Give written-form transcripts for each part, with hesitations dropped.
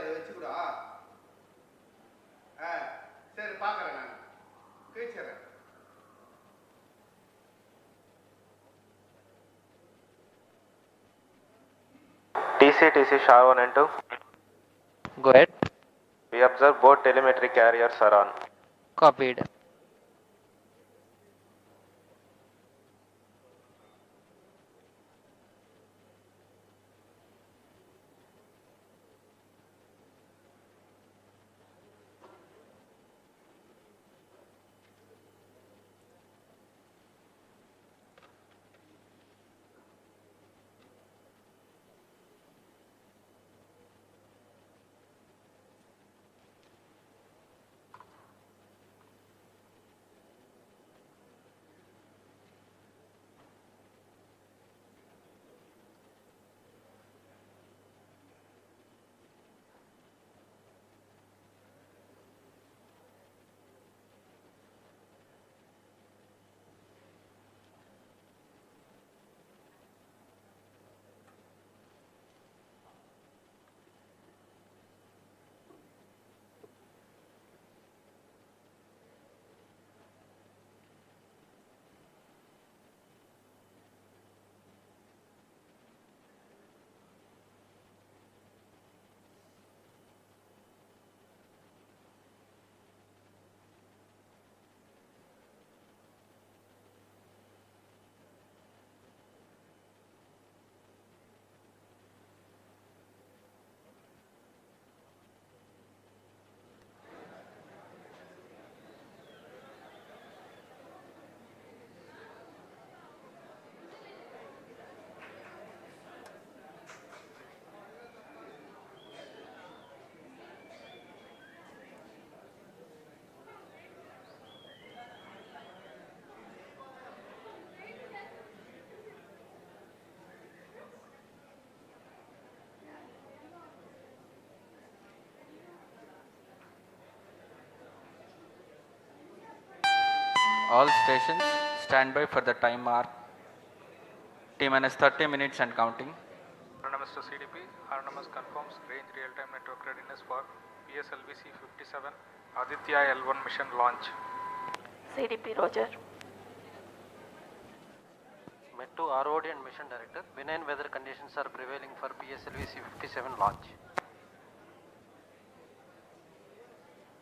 அதை வச்சுக்கூடா சரி பார்க்குறேன் நான் கேட்கிறேன். TC SHAR 1 and 2. Go ahead. We observe both telemetry carriers are on. Copied. All stations stand by for the time mark. T-minus 30 minutes and counting. Autonomous to CDP. Autonomous confirms range real-time network readiness for PSLV-C57 Aditya L1 mission launch. CDP Roger. Met to ROD and mission director. Benign weather conditions are prevailing for PSLV-C57 launch.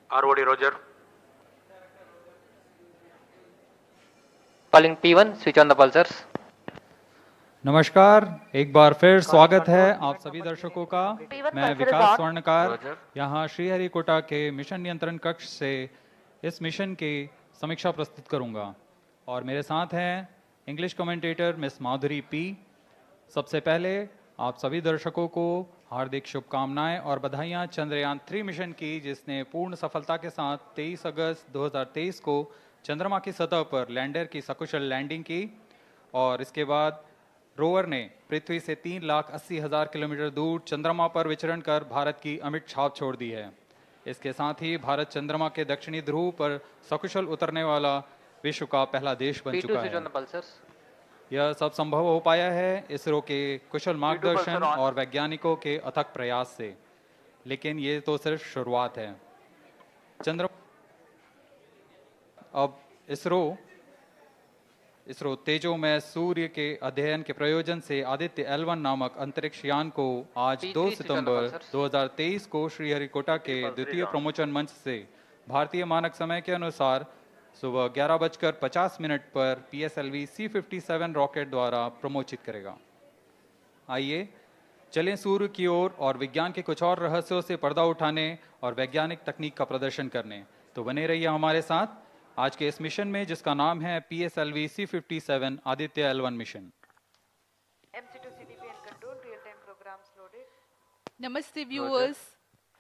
ROD Roger. Calling P1, switch on the pulsars. नमस्कार, एक बार फिर स्वागत है आप सभी दर्शकों का। मैं विकास स्वर्णकार यहाँ श्रीहरिकोटा के मिशन नियंत्रण कक्ष से इस मिशन की समीक्षा प्रस्तुत करूंगा और मेरे साथ हैं इंग्लिश कमेंटेटर मिस माधुरी पी। सबसे पहले आप सभी दर्शकों को हार्दिक शुभकामनाएं और बधाइयां चंद्रयान 3 मिशन की, जिसने पूर्ण सफलता के साथ 23 अगस्त 2023 को चंद्रमा की सतह पर लैंडर की सकुशल लैंडिंग की और इसके बाद रोवर ने पृथ्वी से 3,80,000 किलोमीटर दूर चंद्रमा पर विचरण कर भारत की अमिट छाप छोड़ दी है। इसके साथ ही भारत चंद्रमा के दक्षिणी ध्रुव पर सकुशल उतरने वाला विश्व का पहला देश बन चुका है। यह सब संभव हो पाया है इसरो के कुशल मार्गदर्शन और वैज्ञानिकों के अथक प्रयास से, लेकिन ये तो सिर्फ शुरुआत है। अब इसरो तेजोमय सूर्य के अध्ययन के प्रयोजन से आदित्य L1 नामक अंतरिक्ष यान को आज 2 सितंबर 2023 को श्रीहरिकोटा के द्वितीय प्रमोचन मंच से भारतीय मानक समय के अनुसार सुबह 11:50 पर PSLV-C57 रॉकेट द्वारा प्रमोचित करेगा। आइए चलें सूर्य की ओर और विज्ञान के कुछ और रहस्यों से पर्दा उठाने और वैज्ञानिक तकनीक का प्रदर्शन करने। तो बने रहिए हमारे साथ आज के इस मिशन में, जिसका नाम है PSLV-C57 Aditya L1 mission. M-C2 CDP and control real-time programs loaded. Namaste viewers.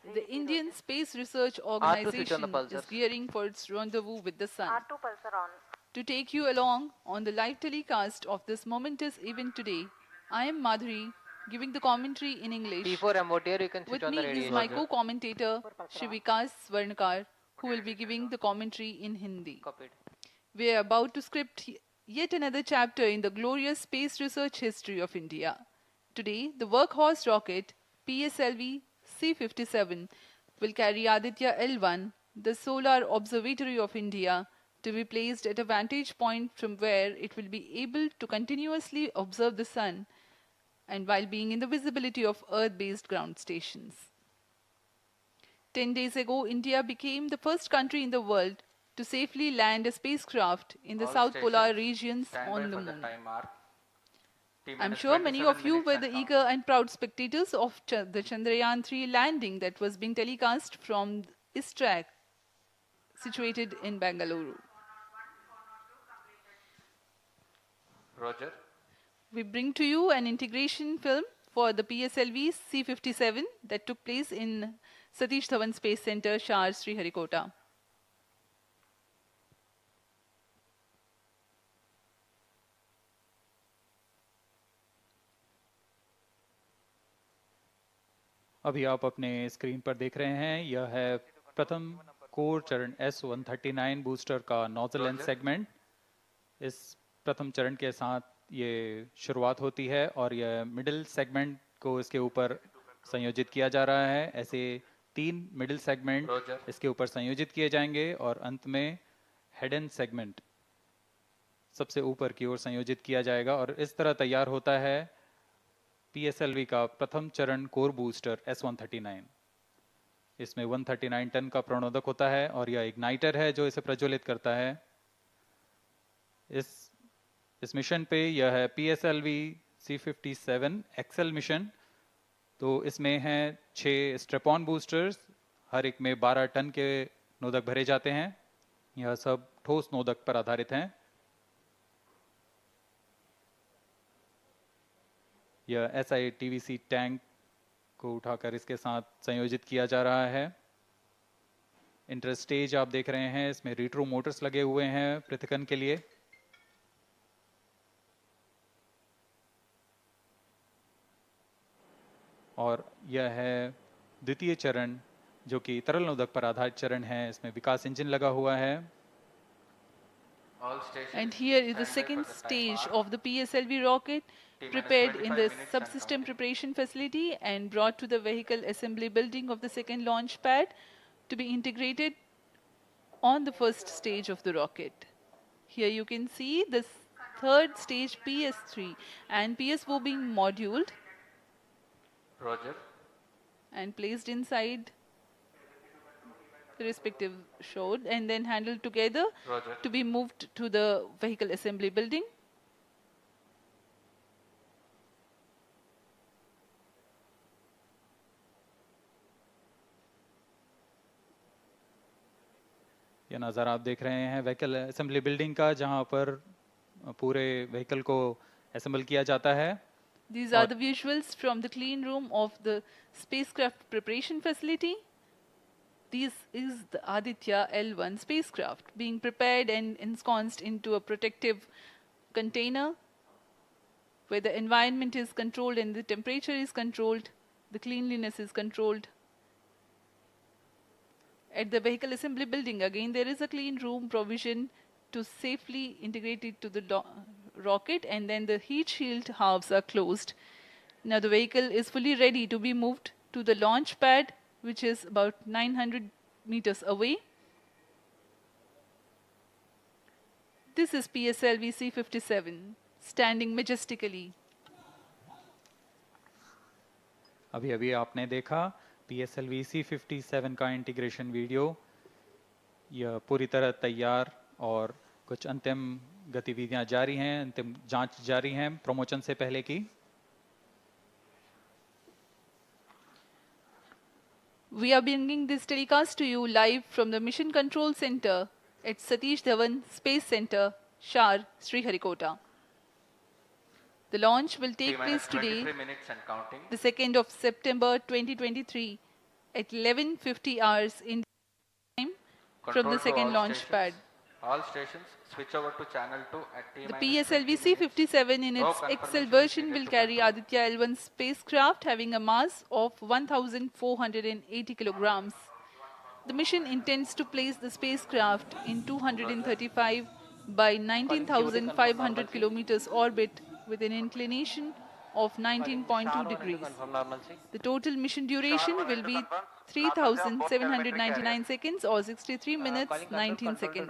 The Indian Space Research Organization is gearing for its rendezvous with the sun. R2 pulsar on. To take you along on the live telecast of this momentous event today, I am Madhuri, giving the commentary in English. P4 MOTR, you can switch With on the me radio. is my co-commentator, Shri Vikas Swarnakar, who will be giving the commentary in Hindi. Copied. We are about to script yet another chapter in the glorious space research history of India. Today, the workhorse rocket PSLV PSLV-C57 will carry Aditya L1, the solar observatory of India, to be placed at a vantage point from where it will be able to continuously observe the sun and while being in the visibility of Earth-based ground stations. 10 days ago, India became the first country in the world to safely land a spacecraft in the All South Polar stations, regions stand on by the for the moon. time mark. I'm sure many of you were the eager and proud spectators of the Chandrayaan-3 landing that was being telecast from ISTRAC, situated in Bangalore. Roger. We bring to you an integration film for the PSLV-C57 that took place in Satish Dhawan Space Center, SHAR, Sriharikota. अभी आप अपने screen पर देख रहे हैं, यह है प्रथम कोर चरण S139 बूस्टर का नोजल एंड सेगमेंट। इस प्रथम चरण के साथ ये शुरुआत होती है और यह मिडिल सेगमेंट को इसके ऊपर संयोजित किया जा रहा है। ऐसे 3 मिडिल सेगमेंट इसके ऊपर संयोजित किए जाएंगे और अंत में हेड एंड सेगमेंट सबसे ऊपर की ओर संयोजित किया जाएगा और इस तरह तैयार होता है PSLV का प्रथम चरण कोर बूस्टर S139। इसमें 139 टन का प्रणोदक होता है और यह इग्नाइटर है जो इसे प्रज्वलित करता है। इस मिशन पे यह है PSLV-C57 एक्सेल मिशन। तो इसमें हैं 6 स्ट्रेपॉन बूस्टर्स, हर एक में 12 टन के नोदक भरे जाते हैं। यह सब ठोस नोदक पर आधारित हैं। यह SITVC टैंक को उठाकर इसके साथ संयोजित किया जा रहा है। इंटर स्टेज आप देख रहे हैं, इसमें रिट्रो मोटर्स लगे हुए हैं पृथक्करण के लिए। और यह है द्वितीय चरण जो कि तरल नोदक पर आधारित चरण है। इसमें विकास इंजन लगा हुआ है। And here is the second stage of the PSLV rocket, prepared in the subsystem preparation facility and brought to the vehicle assembly building of the second launch pad to be integrated on the first stage of the rocket. Here you can see the third stage PS3 and PSO being moduled Roger. and placed inside the respective shroud and then handled together Roger. to be moved to the vehicle assembly building. यह नज़ारा आप देख रहे हैं vehicle assembly building का, जहां पर पूरे व्हीकल को असेंबल किया जाता है। These are the visuals from the clean room of the spacecraft preparation facility. This is the Aditya L1 spacecraft being prepared and ensconced into a protective container where the environment is controlled and the temperature is controlled, the cleanliness is controlled. At the vehicle assembly building, again, there is a clean room provision to safely integrate it to the rocket, and then the heat shield halves are closed. Now the vehicle is fully ready to be moved to the launch pad, which is about 900 meters away. This is PSLV-C57, standing majestically. अभी अभी आपने देखा PSLV-C57 का integration video. यह पूरी तरह तैयार और कुछ अंतिम गतिविधियां जारी हैं, अंतिम जांच जारी हैं प्रमोशन से पहले की। We are bringing this telecast to you live from the Mission Control Center at Satish Dhawan Space Center, SHAR, Sriharikota. The launch will take place today, the 2nd of September 2023 at 11:50 hours in time from the second launch pad. All stations switch over to channel 2 at T-. The PSLV-C57 in its XL version will carry Aditya L1 spacecraft having a mass of 1,480 kilograms. The mission intends to place the spacecraft in 235 by 19,500 kilometers orbit with an inclination of 19.2 degrees. The total mission duration will be 3,799 seconds or 63 minutes 19 seconds.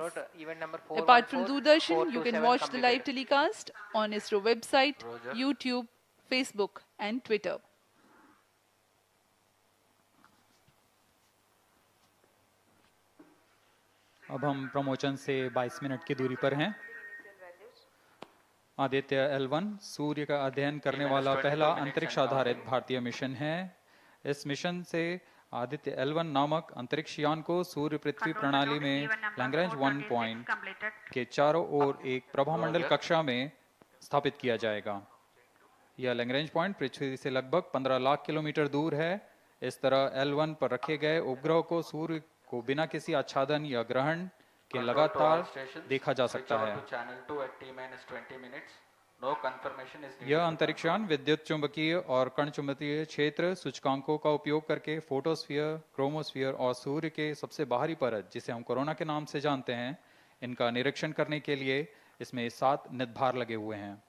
Apart from Doordarshan, you can watch the live telecast on ISRO website, YouTube, Facebook and Twitter. अब हम promotion से 22 minute की दूरी पर हैं। Aditya L1 सूर्य का अध्ययन करने वाला पहला अंतरिक्ष आधारित भारतीय मिशन है। इस मिशन से आदित्य L1 नामक अंतरिक्ष यान को सूर्य पृथ्वी प्रणाली में लैग्रेंज 1 पॉइंट के चारों ओर एक प्रभामंडल कक्षा में स्थापित किया जाएगा। यह लैग्रेंज पॉइंट पृथ्वी से लगभग 15 लाख किलोमीटर दूर है। इस तरह L1 पर रखे गए उपग्रह को सूर्य को बिना किसी आच्छादन या ग्रहण के लगातार देखा जा सकता है। यह अंतरिक्ष यान विद्युत चुंबकीय और कण चुंबकीय क्षेत्र सूचकांकों का उपयोग करके फोटोस्फीयर, क्रोमोस्फीयर और सूर्य के सबसे बाहरी परत, जिसे हम कोरोना के नाम से जानते हैं, इनका निरीक्षण करने के लिए इसमें 7 निदभार लगे हुए हैं।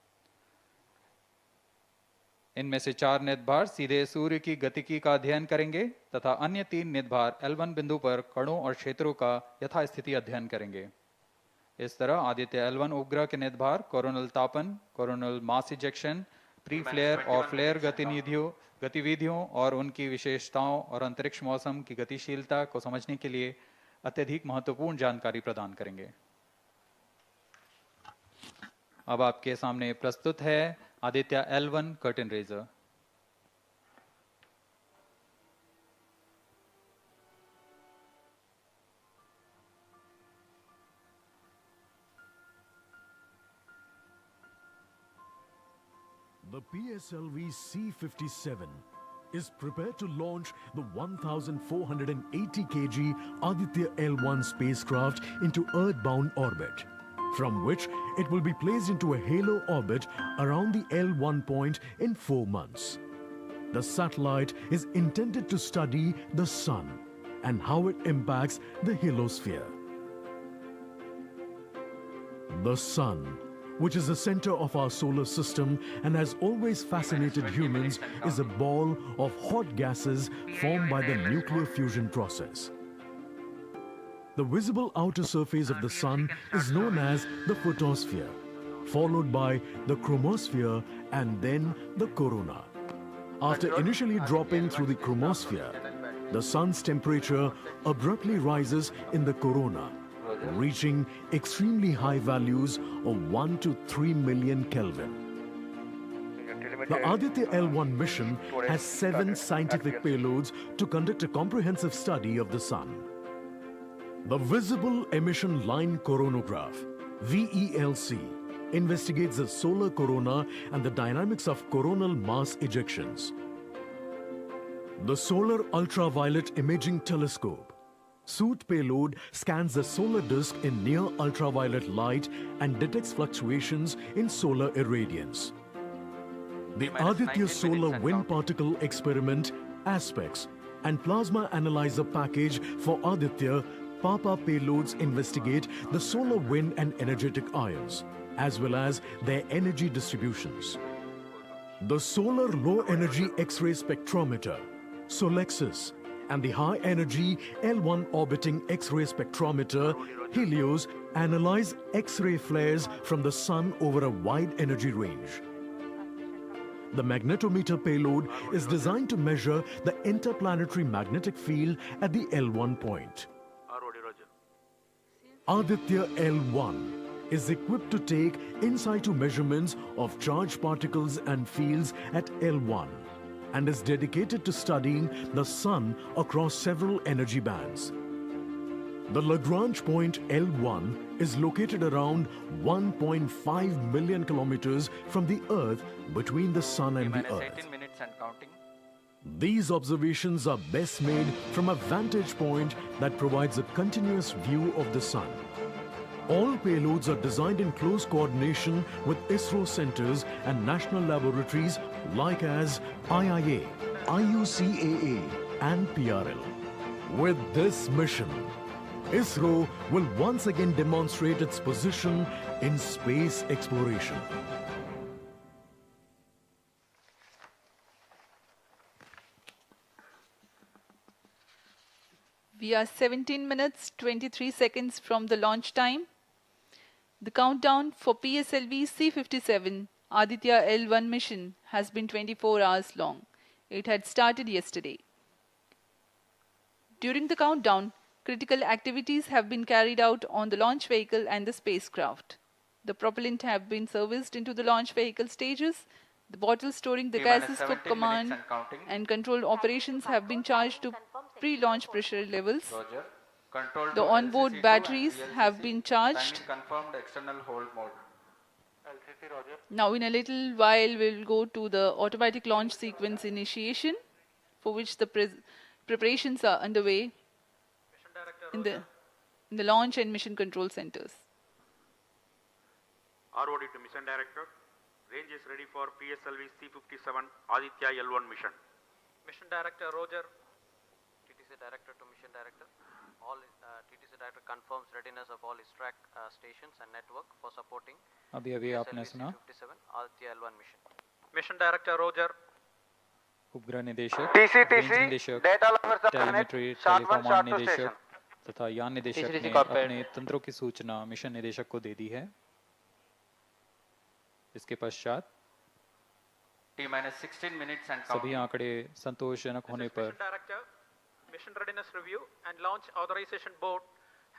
इनमें से 4 निदभार सीधे सूर्य की गतिकी का अध्ययन करेंगे तथा अन्य 3 निदभार L1 बिंदु पर कणों और क्षेत्रों का यथास्थिति अध्ययन करेंगे। इस तरह आदित्य L1 उपग्रह के निदभार कोरोनल तापन, coronal mass ejection, pre flare और फ्लेयर गतिविधियों और उनकी विशेषताओं और अंतरिक्ष मौसम की गतिशीलता को समझने के लिए अत्यधिक महत्वपूर्ण जानकारी प्रदान करेंगे। अब आपके सामने प्रस्तुत है Aditya L1 curtain raiser. The PSLV-C57 is prepared to launch the 1,480 kg Aditya L1 spacecraft into Earth-bound orbit, from which it will be placed into a halo orbit around the L1 point in 4 months. The satellite is intended to study the Sun and how it impacts the heliosphere. The Sun, which is the center of our solar system and has always fascinated humans, is a ball of hot gases formed by the nuclear fusion process. The visible outer surface of the Sun is known as the photosphere, followed by the chromosphere and then the corona. After initially dropping through the chromosphere, the Sun's temperature abruptly rises in the corona, reaching extremely high values of 1 to 3 million Kelvin. The Aditya L1 mission has 7 scientific payloads to conduct a comprehensive study of the Sun. The Visible Emission Line Coronagraph, VELC, investigates the solar corona and the dynamics of coronal mass ejections. The Solar Ultraviolet Imaging Telescope, SOOT payload, scans the solar disk in near ultraviolet light and detects fluctuations in solar irradiance. The Aditya Solar Wind Particle Experiment, ASPECS, and Plasma Analyzer Package for Aditya PAPA payloads investigate the solar wind and energetic ions, as well as their energy distributions. The Solar Low Energy X-ray Spectrometer, SOLEXIS, and the High Energy L1 Orbiting X-ray Spectrometer, HELIOS, analyze X-ray flares from the Sun over a wide energy range. The magnetometer payload is designed to measure the interplanetary magnetic field at the L1 point. Aditya L1 is equipped to take in-situ measurements of charged particles and fields at L1 and is dedicated to studying the Sun across several energy bands. The Lagrange point L1 is located around 1.5 million kilometers from the Earth between the Sun and the Earth. 18 minutes and counting. These observations are best made from a vantage point that provides a continuous view of the Sun. All payloads are designed in close coordination with ISRO centers and national laboratories like as IIA, IUCAA and PRL. With this mission, ISRO will once again demonstrate its position in space exploration. We are 17 minutes 23 seconds from the launch time. The countdown for PSLV-C57 Aditya L1 mission has been 24 hours long. It had started yesterday. During the countdown, critical activities have been carried out on the launch vehicle and the spacecraft. The propellant have been serviced into the launch vehicle stages. The bottles storing the gases for command and control operations have been charged to pre-launch pressure levels. Roger. Control The to onboard LCC2 batteries and have VLCC, been charged. pending confirmed external hold mode. Now in a little while we'll go to the automatic launch sequence initiation, for which the preparations are underway in the launch and mission control centers. ROD to Mission Director. Range is ready for PSLV-C57 Aditya L1 mission. Mission Director Roger. TTC Director to Mission Director. All TTC Director confirms readiness of all track stations and network for supporting अभी आपने सुना PSLV-C57 Aditya L1 mission. Mission Director Roger. उपग्रह निदेशक, TCTC, range निदेशक, data lovers of planet, telemetry, SHAR 1, टेलीकॉमांड SHAR 2 निदेशक station. तथा यान निदेशक TCTC ने cockpit. अपने तंत्रों की सूचना मिशन निदेशक को दे दी है। इसके पश्चात T-minus 16 minutes and सभी counting. आंकड़े संतोषजनक होने पर Mission Director, Mission Readiness Review and Launch Authorization Board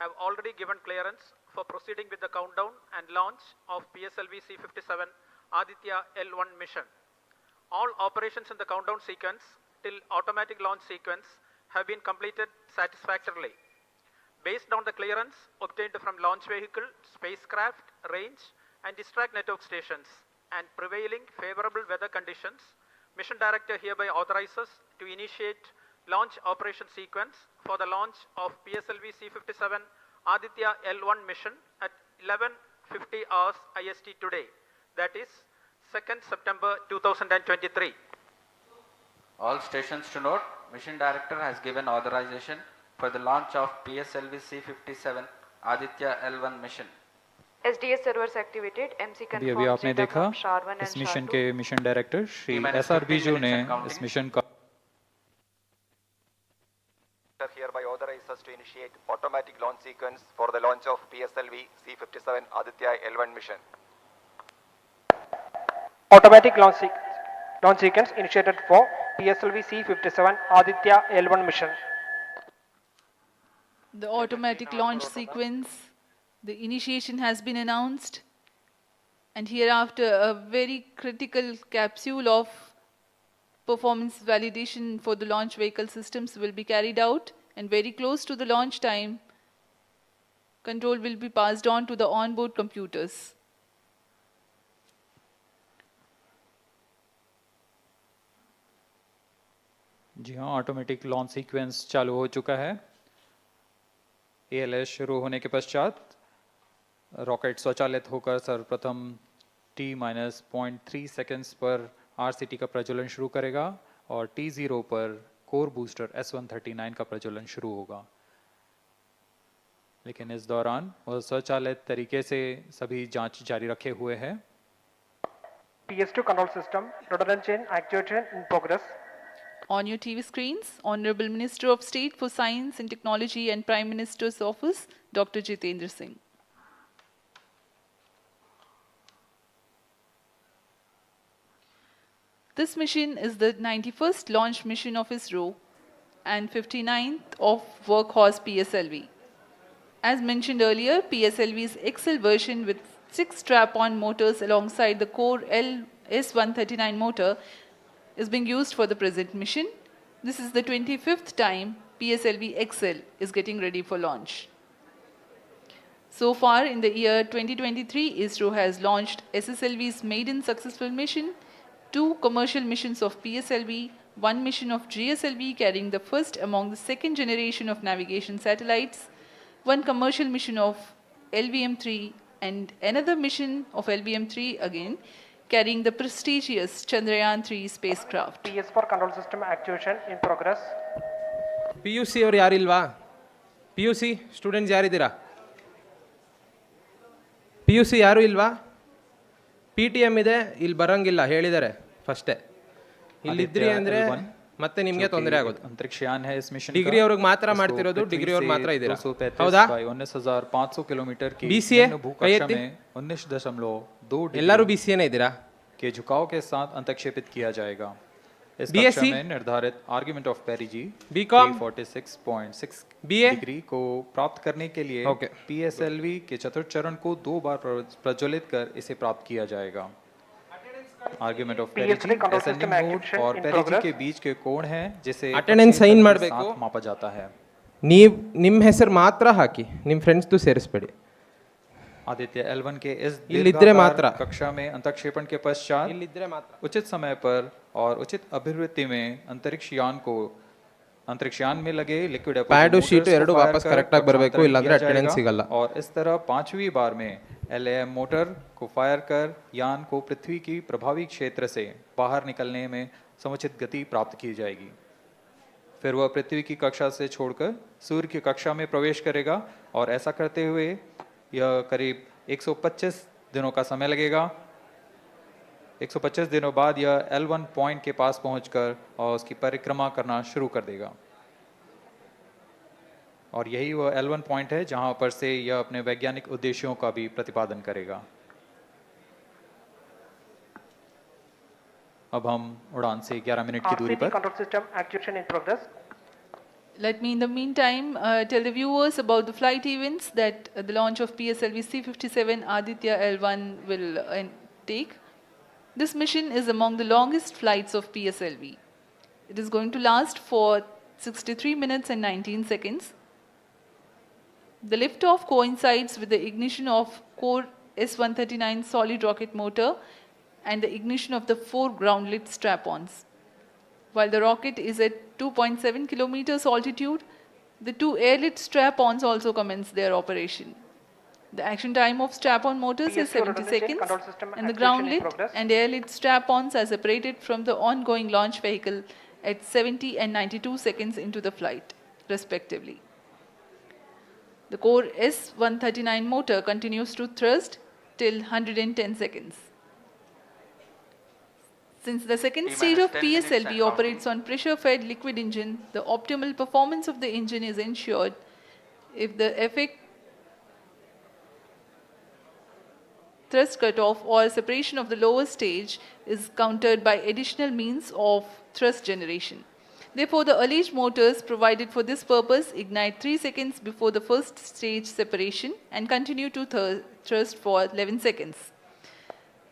have already given clearance for proceeding with the countdown and launch of PSLV-C57 Aditya L1 mission. All operations in the countdown sequence till automatic launch sequence have been completed satisfactorily. Based on the clearance obtained from launch vehicle, spacecraft, range and distract network stations and prevailing favorable weather conditions, Mission Director hereby authorizes to initiate launch operation sequence for the launch of PSLV-C57 Aditya L1 mission at 11:50 hours IST today, that is 2nd September 2023. All stations to note, Mission Director has given authorization for the launch of PSLV-C57 Aditya L1 mission. SDS servers activated. MC अभी confirms आपने data देखा from SHAR 1 इस and mission SHAR 2. के mission director Shri T-minus SR 15 Biju ने minutes and counting. इस mission का Hereby authorizes to initiate automatic launch sequence for the launch of PSLV-C57 Aditya L1 mission. Automatic launch sequence initiated for PSLV-C57 Aditya L1 mission. The automatic launch sequence, the initiation has been announced, and hereafter a very critical capsule of performance validation for the launch vehicle systems will be carried out, and very close to the launch time, control will be passed on to the onboard computers. जी हाँ, automatic launch sequence चालू हो चुका है। ALS शुरू होने के पश्चात rocket स्वचालित होकर सर्वप्रथम T-0.3 सेकेंड्स पर RCT का प्रज्वलन शुरू करेगा और T0 पर कोर बूस्टर S139 का प्रज्वलन शुरू होगा। लेकिन इस दौरान वह स्वचालित तरीके से सभी जांच जारी रखे हुए है। PS2 control system, rhododendron chain actuation in progress. On your TV screens, Honorable Minister of State for Science and Technology and Prime Minister's Office, Dr. Jitendra Singh. This mission is the 91st launch mission of ISRO and 59th of Workhorse PSLV. As mentioned earlier, PSLV's XL version with 6 strap-on motors alongside the core S139 motor is being used for the present mission. This is the 25th time PSLV XL is getting ready for launch. So far in the year 2023, ISRO has launched SSLV's maiden successful mission, 2 commercial missions of PSLV, 1 mission of GSLV carrying the first among the second generation of navigation satellites, 1 commercial mission of LVM-3 and another mission of LVM-3 again, carrying the prestigious Chandrayaan-3 spacecraft. PS4 control system actuation in progress. PUC ಅವರು ಯಾರಿಲ್ವಾ? PUC students ಯಾರಿದ್ದೀರಾ? PUC ಯಾರು ಇಲ್ವಾ? PTM ಇದೆ, ಇಲ್ಲಿ ಬರಂಗಿಲ್ಲ ಹೇಳಿದ್ದಾರೆ ಫಸ್ಟೇ. ಇಲ್ಲಿದ್ರಿ ಅಂದರೆ ಮತ್ತೆ ನಿಮಗೆ ತೊಂದರೆ ಆಗೋದು. अंतरिक्षयान है इस मिशन ಡಿಗ್ರಿ ಅವ್ರಿಗೆ ಮಾತ್ರ ಮಾಡ್ತಿರೋದು, ಡಿಗ್ರಿ ಅವ್ರು ಮಾತ್ರ ಇದ್ದೀರಾ, ಹೌದಾ? 19,500 किलोमीटर की BCA भूकक्षा में 19.2 ಎಲ್ಲರೂ BCA ನೇ ಇದ್ದೀರಾ? के झुकाव के साथ अंतक्षेपित किया जाएगा. इस BSc कक्षा में निर्धारित argument of पेरिजी BCom 46.6 BA degree को प्राप्त करने के लिए PSLV के चतुर्थ चरण को 2 बार प्रज्वलित कर इसे प्राप्त किया जाएगा. आर्गुमेंट ऑफ पेरिजी असेंडिंग मोड और पेरिजी के बीच के कोण है जिसे ಅಟೆಂಡೆನ್ಸ್ ಸೈನ್ ಮಾಡಬೇಕು, मापा जाता है. ನಿಮ್ಮ ಹೆಸರು ಮಾತ್ರ ಹಾಕಿ, ನಿಮ್ಮ ಫ್ರೆಂಡ್ಸ್ದು ಸೇರಿಸಬೇಡಿ. आदित्य L1 के इस ಇಲ್ಲಿದ್ರೆ ಮಾತ್ರ कक्षा में अंतक्षेपण के पश्चात ಇಲ್ಲಿದ್ರೆ ಮಾತ್ರ उचित समय पर और उचित अभिवृत्ति में अंतरिक्षयान में लगे लिक्विड ಪ್ಯಾಡು ಶೀಟ್ ಎರಡು ವಾಪಸ್ ಕರೆಕ್ಟ್ ಆಗಿ ಬರಬೇಕು, ಇಲ್ಲಾಂದ್ರೆ ಅಟೆಂಡೆನ್ಸ್ ಸಿಗಲ್ಲ. और इस तरह 5वीं बार में LAM मोटर को फायर कर यान को पृथ्वी की प्रभावी क्षेत्र से बाहर निकलने में समुचित गति प्राप्त की जाएगी. फिर वह पृथ्वी की कक्षा से छोड़कर सूर्य की कक्षा में प्रवेश करेगा और ऐसा करते हुए यह करीब 125 दिनों का समय लगेगा. 125 दिनों बाद यह L1 पॉइंट के पास पहुंचकर और उसकी परिक्रमा करना शुरू कर देगा. और यही वह L1 पॉइंट है जहां पर से यह अपने वैज्ञानिक उद्देश्यों का भी प्रतिपादन करेगा. अब हम उड़ान से 11 मिनट की दूरी पर control system actuation in progress. Let me in the meantime tell the viewers about the flight events that the launch of PSLV-C57 Aditya L1 will take. This mission is among the longest flights of PSLV. It is going to last for 63 minutes and 19 seconds. The liftoff coincides with the ignition of core S139 solid rocket motor and the ignition of the 4 ground-lit strap-ons. While the rocket is at 2.7 kilometers altitude, the 2 air-lit strap-ons also commence their operation. The action time of strap-on motors is 70 seconds, and the ground-lit and air-lit strap-ons are separated from the ongoing launch vehicle at 70 and 92 seconds into the flight, respectively. The core S139 motor continues to thrust till 110 seconds. Since the second stage of PSLV operates on pressure-fed liquid engine, the optimal performance of the engine is ensured if the effect thrust cutoff or separation of the lower stage is countered by additional means of thrust generation. Therefore, the alleged motors provided for this purpose ignite 3 seconds before the first stage separation and continue to thrust for 11 seconds.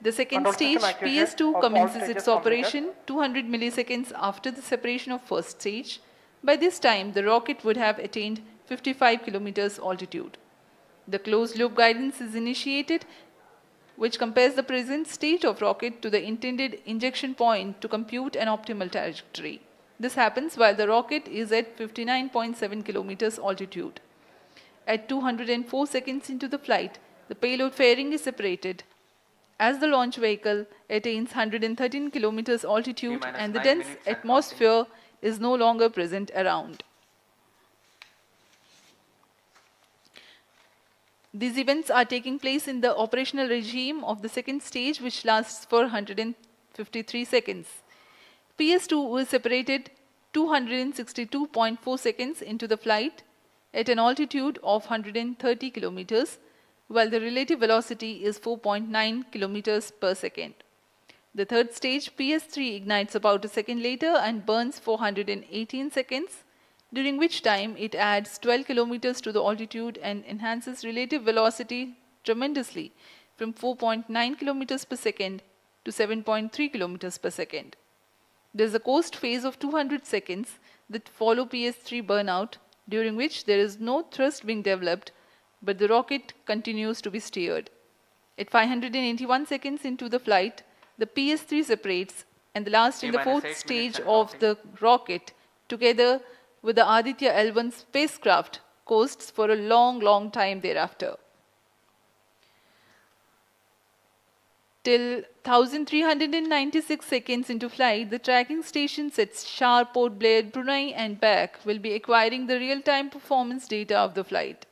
The second stage, PS2, commences its operation 200 milliseconds after the separation of first stage. By this time, the rocket would have attained 55 kilometers altitude. The closed-loop guidance is initiated, which compares the present state of rocket to the intended injection point to compute an optimal trajectory. This happens while the rocket is at 59.7 kilometers altitude. At 204 seconds into the flight, the payload fairing is separated. As the launch vehicle attains 113 kilometers altitude and the dense atmosphere is no longer present around. These events are taking place in the operational regime of the second stage, which lasts for 153 seconds. PS2 was separated 262.4 seconds into the flight at an altitude of 130 kilometers, while the relative velocity is 4.9 kilometers per second. The third stage, PS3, ignites about a second later and burns for 118 seconds, during which time it adds 12 kilometers to the altitude and enhances relative velocity tremendously from 4.9 kilometers per second to 7.3 kilometers per second. There is a coast phase of 200 seconds that follow PS3 burnout, during which there is no thrust being developed, but the rocket continues to be steered. At 581 seconds into the flight, the PS3 separates, and the last in the fourth stage of the rocket, together with the Aditya L1 spacecraft, coasts for a long time thereafter. Till 1396 seconds into flight, the tracking stations at SHAR, Port Blair, Brunei and back will be acquiring the real-time performance data of the flight.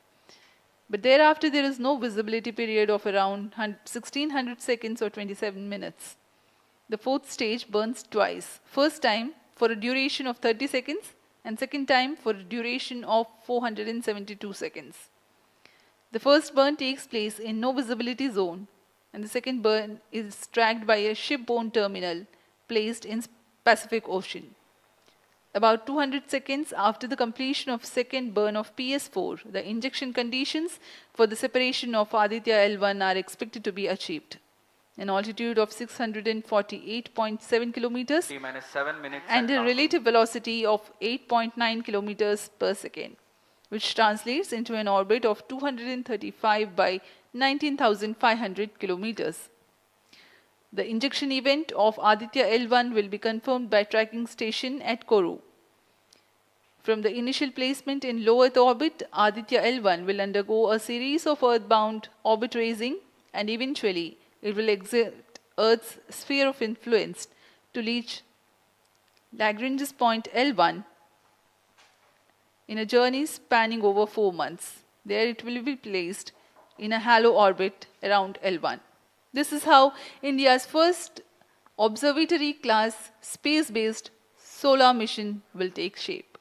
But thereafter, there is no visibility period of around 1600 seconds or 27 minutes. The fourth stage burns twice. First time for a duration of 30 seconds and second time for a duration of 472 seconds. The first burn takes place in no visibility zone and the second burn is tracked by a shipborne terminal placed in Pacific Ocean. About 200 seconds after the completion of second burn of PS4, the injection conditions for the separation of Aditya L1 are expected to be achieved. An altitude of 648.7 kilometers T-minus 7 minutes and a relative velocity of 8.9 kilometers per second, which translates into an orbit of 235 by 19,500 kilometers. The injection event of Aditya L1 will be confirmed by tracking station at Kourou. From the initial placement in low Earth orbit, Aditya L1 will undergo a series of earthbound orbit raising and eventually it will exit Earth's sphere of influence to reach Lagrange's point L1 in a journey spanning over 4 months. There it will be placed in a halo orbit around L1. This is how India's first observatory class space-based solar mission will take shape.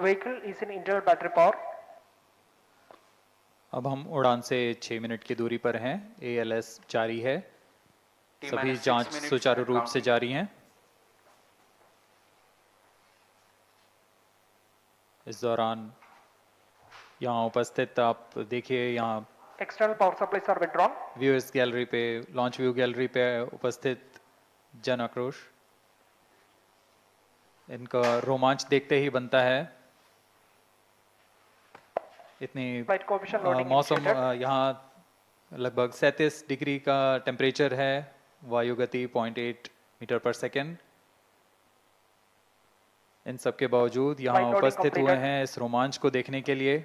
Vehicle is in internal battery power. अब हम उड़ान से 6 minute की दूरी पर हैं। ALS जारी है। सभी जांच सुचारू रूप से जारी हैं। इस दौरान यहाँ उपस्थित आप देखिए यहाँ External power supplies are withdrawn. Viewers gallery पे लॉन्च व्यू गैलरी पे उपस्थित जन आक्रोश, इनका रोमांच देखते ही बनता है। इतनी मौसम यहाँ लगभग 37 डिग्री का टेम्परेचर है, वायु गति 0.8 मीटर पर सेकेंड। इन सब के बावजूद यहाँ उपस्थित हुए हैं इस रोमांच को देखने के लिए।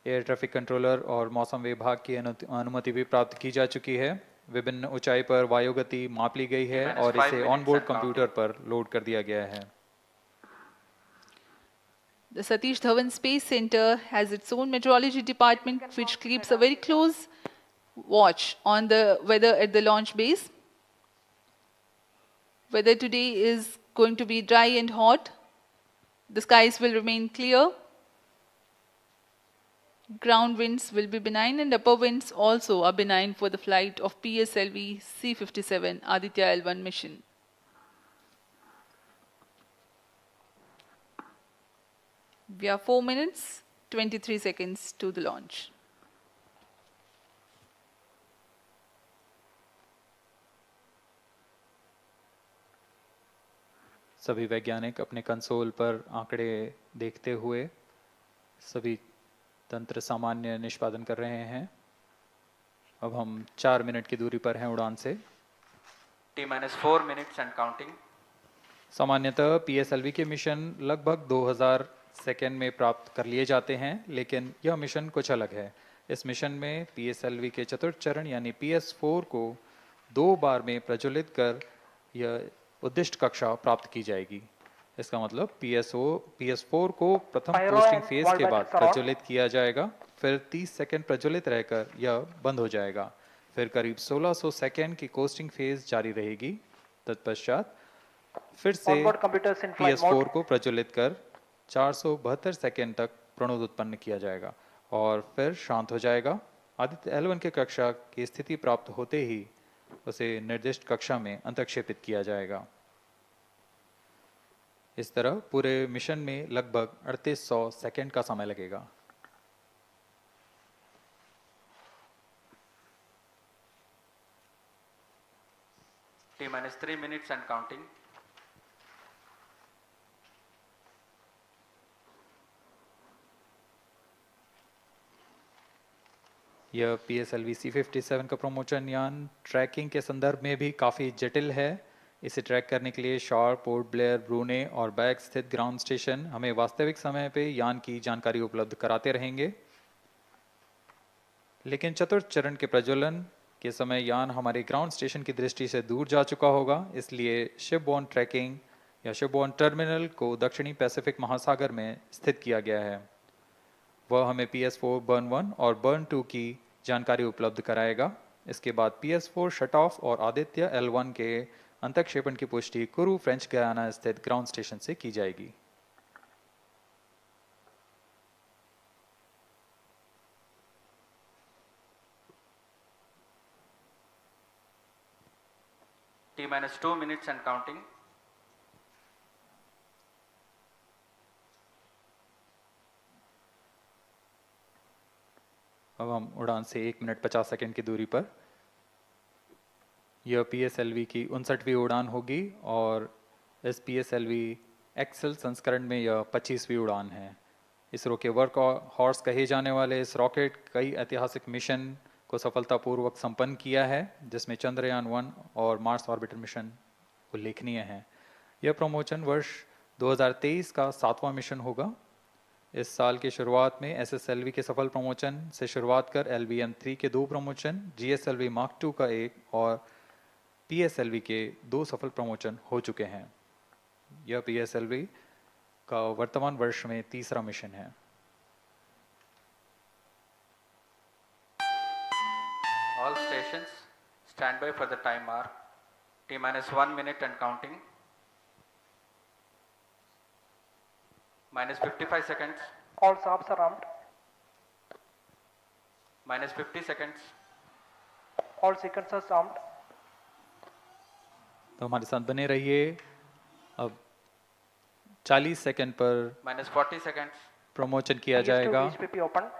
एयर ट्रैफिक कंट्रोलर और मौसम विभाग की अनुमति भी प्राप्त की जा चुकी है। विभिन्न ऊंचाई पर वायु गति माप ली गई है और इसे ऑनबोर्ड कंप्यूटर पर लोड कर दिया गया है। The Satish Dhawan Space Center has its own meteorology department which keeps a very close watch on the weather at the launch base. Weather today is going to be dry and hot. The skies will remain clear. Ground winds will be benign and upper winds also are benign for the flight of PSLV-C57 Aditya L1 mission. We are 4 minutes, 23 seconds to the launch. सभी वैज्ञानिक अपने console पर आंकड़े देखते हुए सभी तंत्र सामान्य निष्पादन कर रहे हैं। अब हम 4 मिनट की दूरी पर हैं उड़ान से। T-4 minutes and counting. सामान्यतः PSLV के मिशन लगभग 2000 सेकेंड में प्राप्त कर लिए जाते हैं, लेकिन यह मिशन कुछ अलग है। इस मिशन में PSLV के चतुर्थ चरण यानी PS4 को 2 बार में प्रज्वलित कर यह उद्दिष्ट कक्षा प्राप्त की जाएगी। इसका मतलब PS4 को प्रथम कोस्टिंग फेज के बाद प्रज्वलित किया जाएगा, फिर 30 सेकेंड प्रज्वलित रहकर यह बंद हो जाएगा, फिर करीब 1600 सेकेंड की कोस्टिंग फेज जारी रहेगी। तत्पश्चात फिर से PS4 को प्रज्वलित कर 472 सेकेंड तक प्रणोद उत्पन्न किया जाएगा और फिर शांत हो जाएगा। आदित्य L1 के कक्षा की स्थिति प्राप्त होते ही उसे निर्दिष्ट कक्षा में अंतक्षेपित किया जाएगा। इस तरह पूरे मिशन में लगभग 3800 सेकेंड का समय लगेगा। T-3 minutes and counting. यह PSLV-C57 का प्रमोशन यान ट्रैकिंग के संदर्भ में भी काफ़ी जटिल है। इसे ट्रैक करने के लिए शॉर, पोर्ट ब्लेयर, ब्रूने और बैग स्थित ग्राउंड स्टेशन हमें वास्तविक समय पे यान की जानकारी उपलब्ध कराते रहेंगे। लेकिन चतुर्थ चरण के प्रज्वलन के समय यान हमारे ग्राउंड स्टेशन की दृष्टि से दूर जा चुका होगा, इसलिए शिपबोर्न ट्रैकिंग या शिपबोर्न टर्मिनल को दक्षिणी पैसिफिक महासागर में स्थित किया गया है। वह हमें PS4 बर्न 1 और बर्न 2 की जानकारी उपलब्ध कराएगा। इसके बाद PS4 शट ऑफ और आदित्य L1 के अंतक्षेपण की पुष्टि कुरु फ्रेंच गयाना स्थित ग्राउंड स्टेशन से की जाएगी। T-2 minutes and counting. अब हम उड़ान से 1 मिनट 50 सेकंड की दूरी पर। यह PSLV की 59वीं उड़ान होगी और इस PSLV एक्सेल संस्करण में यह 25वीं उड़ान है। इसरो के वर्क हॉर्स कहे जाने वाले इस रॉकेट कई ऐतिहासिक मिशन को सफलतापूर्वक संपन्न किया है, जिसमें चंद्रयान 1 और मार्स ऑर्बिटर मिशन उल्लेखनीय हैं। यह प्रमोशन वर्ष 2023 का 7वां मिशन होगा। इस साल की शुरुआत में SSLV के सफल प्रमोशन से शुरुआत कर LVM-3 के 2 प्रमोशन, GSLV Mark II का 1 और PSLV के 2 सफल प्रमोशन हो चुके हैं। यह PSLV का वर्तमान वर्ष में 3रा मिशन है। All stations stand by for the time mark. T-1 minute and counting. -55 seconds. All subs are armed. -50 seconds. All sequencers armed. तो हमारे साथ बने रहिए। अब 40 सेकंड पर -40 seconds. प्रमोशन किया जाएगा। HPP open.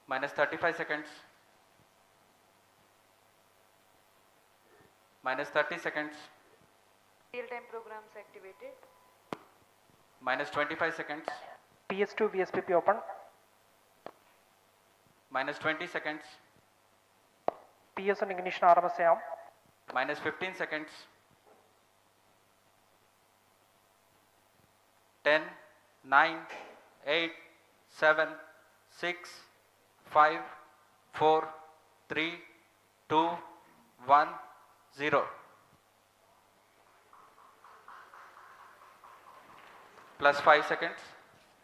-35 seconds. -30 seconds. Real-time programs activated. -25 seconds. PS2 VSPP open. -20 seconds. PS1 ignition RMS arm. -15 seconds. 10, 9, 8, 7, 6, 5, 4, 3, 2, 1, 0. +5 seconds.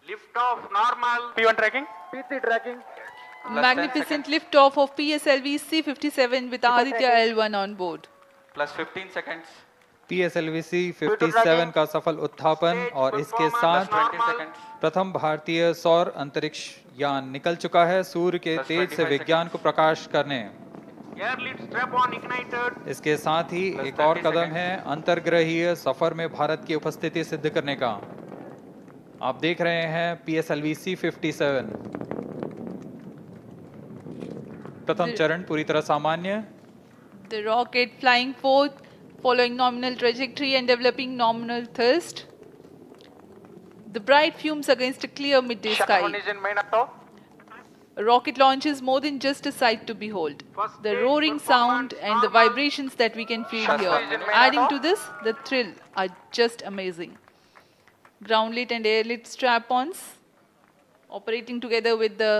Lift off normal. P1 tracking. P3 tracking. Magnificent lift-off of PSLV-C57 with Aditya L1 on board. +15 seconds. PSLV-C57 का सफल उत्थापन और इसके साथ प्रथम भारतीय सौर अंतरिक्ष यान निकल चुका है सूर्य के तेज से विज्ञान को प्रकाश करने। इसके साथ ही एक और कदम है अंतर्ग्रहीय सफर में भारत की उपस्थिति सिद्ध करने का। आप देख रहे हैं PSLV-C57 प्रथम चरण पूरी तरह सामान्य। The rocket flying forth, following nominal trajectory and developing nominal thrust. The bright fumes against a clear midday sky. A rocket launch is more than just a sight to behold. The roaring sound and the vibrations that we can feel here, adding to this, the thrill are just amazing. Ground-lit and air-lit strap-ons operating together with the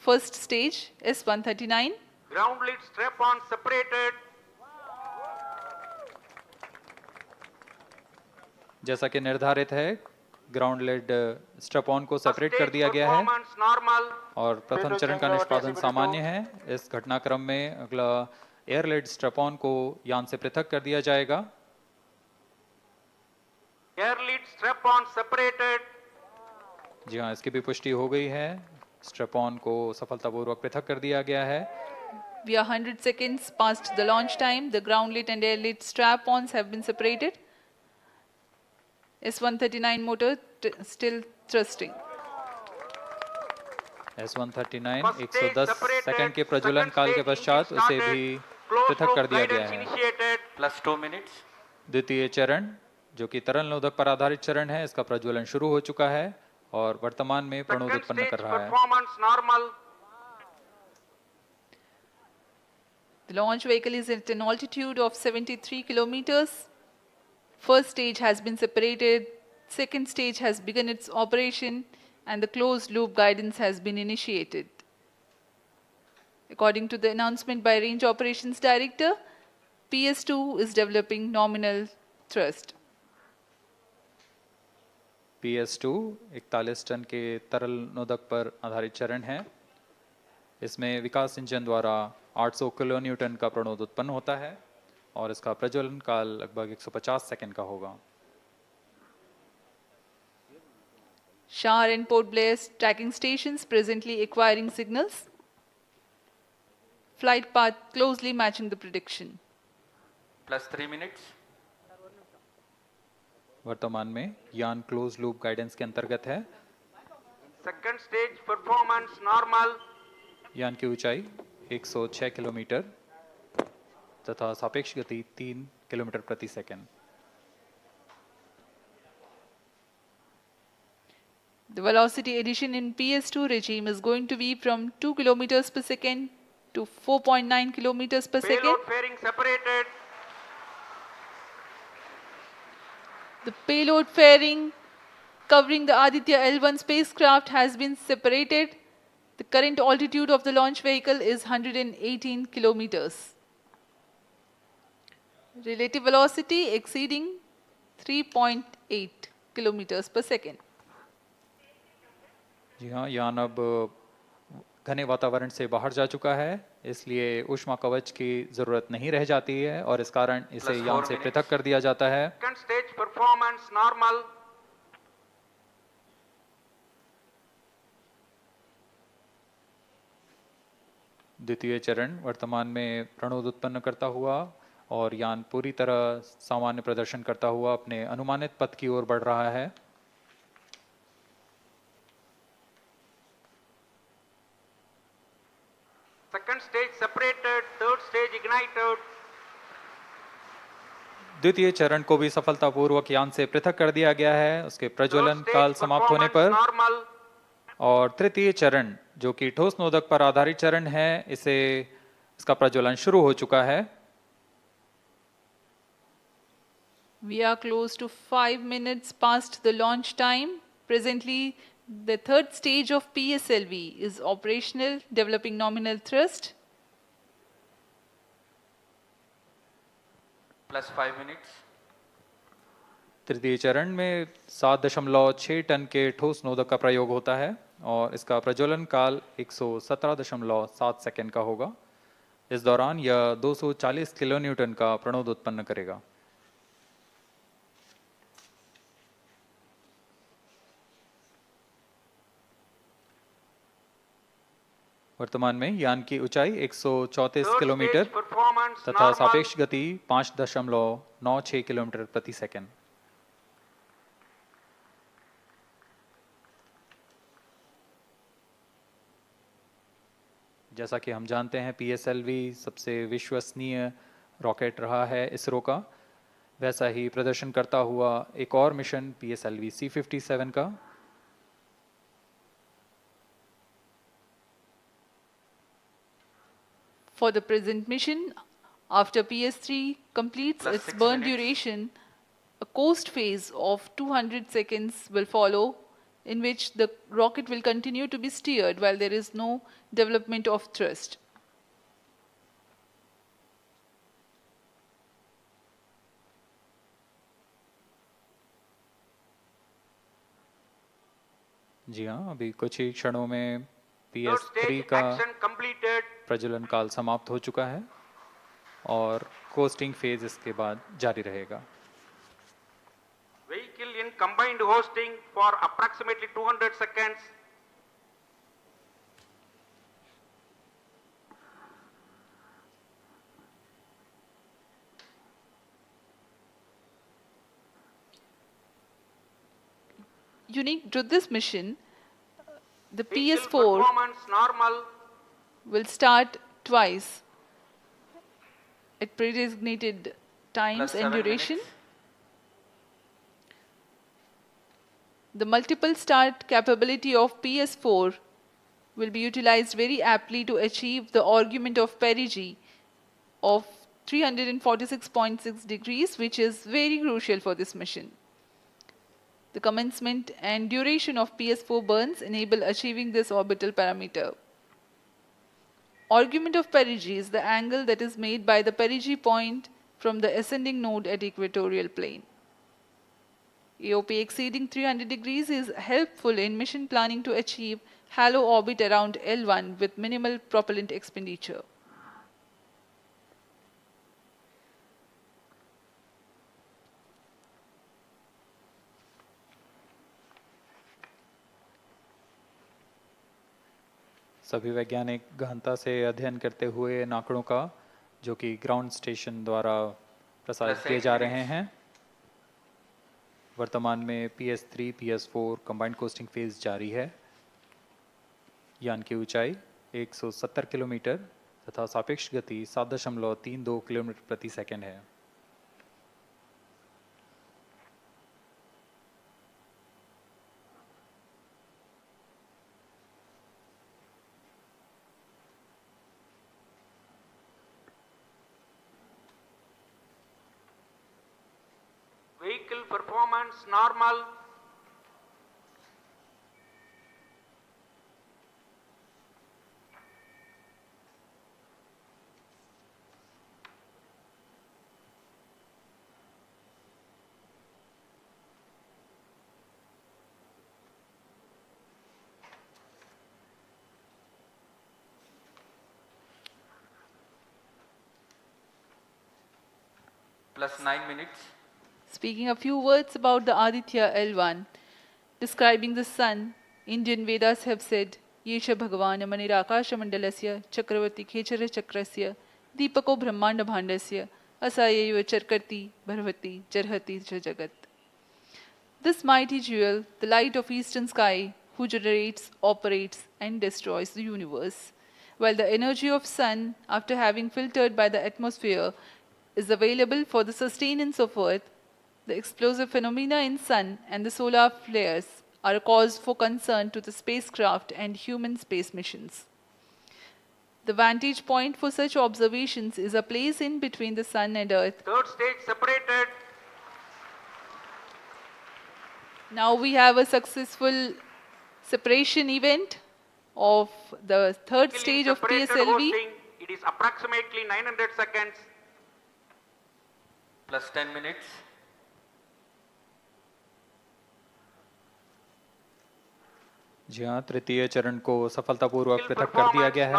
first stage, S139. Ground-lit strap-on separated. जैसा कि निर्धारित है, ground lead strap-on को separate कर दिया गया है और प्रथम चरण का निष्पादन सामान्य है। इस घटनाक्रम में अगला एयर लेड स्ट्रैप-ऑन को यान से पृथक कर दिया जाएगा। Air lead strap-on separated. जी हाँ, इसकी भी पुष्टि हो गई है। स्ट्रैप-ऑन को सफलतापूर्वक पृथक कर दिया गया है। We are 100 seconds past the launch time. The ground-lit and air-lit strap-ons have been separated. S139 motor still thrusting. S139 110 second के प्रज्वलन काल के पश्चात उसे भी पृथक कर दिया गया है। +2 minutes. द्वितीय चरण जो कि तरल नोदक पर आधारित चरण है, इसका प्रज्वलन शुरू हो चुका है और वर्तमान में प्रणोद उत्पन्न कर रहा है। The launch vehicle is at an altitude of 73 kilometers. First stage has been separated, second stage has begun its operation, and the closed loop guidance has been initiated. According to the announcement by Range Operations Director, PS2 is developing nominal thrust. PS2 41 ton के तरल नोदक पर आधारित चरण है। इसमें विकास engine द्वारा 800 kilo Newton का प्रणोद उत्पन्न होता है और इसका प्रज्वलन काल लगभग 150 सेकंड का होगा। SHAR and Port Blair tracking stations presently acquiring signals. Flight path closely matching the prediction. Plus 3 minutes. वर्तमान में यान क्लोज लूप गाइडेंस के अंतर्गत है। Second stage performance normal. यान की ऊंचाई 106 किलोमीटर तथा सापेक्ष गति 3 किलोमीटर प्रति second. The velocity addition in PS2 regime is going to be from 2 kilometers per second to 4.9 kilometers per second. Payload fairing separated. The payload fairing covering the Aditya L1 spacecraft has been separated. The current altitude of the launch vehicle is 118 kilometers. Relative velocity exceeding 3.8 kilometers per second. जी हाँ, यान अब घने वातावरण से बाहर जा चुका है, इसलिए ऊष्मा कवच की जरूरत नहीं रह जाती है और इस कारण इसे यान से पृथक कर दिया जाता है। Second stage performance normal. द्वितीय चरण वर्तमान में प्रणोद उत्पन्न करता हुआ और यान पूरी तरह सामान्य प्रदर्शन करता हुआ अपने अनुमानित पथ की ओर बढ़ रहा है। Second stage separated, third stage ignited. द्वितीय चरण को भी सफलतापूर्वक यान से पृथक कर दिया गया है उसके प्रज्वलन काल समाप्त होने पर। और तृतीय चरण जो कि ठोस नोदक पर आधारित चरण है, इसका प्रज्वलन शुरू हो चुका है। We are close to 5 minutes past the launch time. Presently, the third stage of PSLV is operational, developing nominal thrust. Plus 5 minutes. तृतीय चरण में 7.6 टन के ठोस नोदक का प्रयोग होता है और इसका प्रज्वलन काल 117.7 सेकंड का होगा। इस दौरान यह 240 किलो न्यूटन का प्रणोद उत्पन्न करेगा। वर्तमान में यान की ऊंचाई 134 किलोमीटर तथा सापेक्ष गति 5.96 किलोमीटर प्रति सेकंड। जैसा कि हम जानते हैं PSLV सबसे विश्वसनीय रॉकेट रहा है इसरो का, वैसा ही प्रदर्शन करता हुआ एक और मिशन PSLV-C57 का। For the present mission, after PS3 completes its burn duration, a coast phase of 200 seconds will follow, in which the rocket will continue to be steered while there is no development of thrust. जी हाँ, अभी कुछ ही क्षणों में PS3 का प्रज्वलन काल समाप्त हो चुका है और कोस्टिंग फेज इसके बाद जारी रहेगा। Vehicle in combined hosting for approximately 200 seconds. Unique to this mission, the PS4 will start twice at predesignated times and duration. The multiple start capability of PS4 will be utilized very aptly to achieve the argument of perigee of 346.6 degrees, which is very crucial for this mission. The commencement and duration of PS4 burns enable achieving this orbital parameter. Argument of perigee is the angle that is made by the perigee point from the ascending node at equatorial plane. AOP exceeding 300 degrees is helpful in mission planning to achieve halo orbit around L1 with minimal propellant expenditure. सभी वैज्ञानिक गहनता से अध्ययन करते हुए इन आंकड़ों का जो कि ग्राउंड स्टेशन द्वारा प्रसारित किए जा रहे हैं। वर्तमान में PS3, PS4 combined costing phase जारी है। यान की ऊंचाई 170 किलोमीटर तथा सापेक्ष गति 7.32 किलोमीटर प्रति सेकंड है। Vehicle performance normal. Plus 9 minutes. Speaking a few words about the Aditya L1, describing the sun, Indian Vedas have said, Yesha Bhagavan Manirakasha Mandalasya Chakravarti Khechara Chakrasya Deepako Brahmanda Bhandasya Asayayva Charkarti Bharvati Jarhati Jagat. This mighty jewel, the light of eastern sky, who generates, operates and destroys the universe, while the energy of sun, after having filtered by the atmosphere, is available for the sustenance of earth. The explosive phenomena in sun and the solar flares are a cause for concern to the spacecraft and human space missions. The vantage point for such observations is a place in between the sun and earth. Third stage separated. Now we have a successful separation event of the third stage of PSLV. Hosting. It is approximately 900 seconds. Plus 10 minutes. जी हाँ, तृतीय चरण को सफलतापूर्वक पृथक कर दिया गया है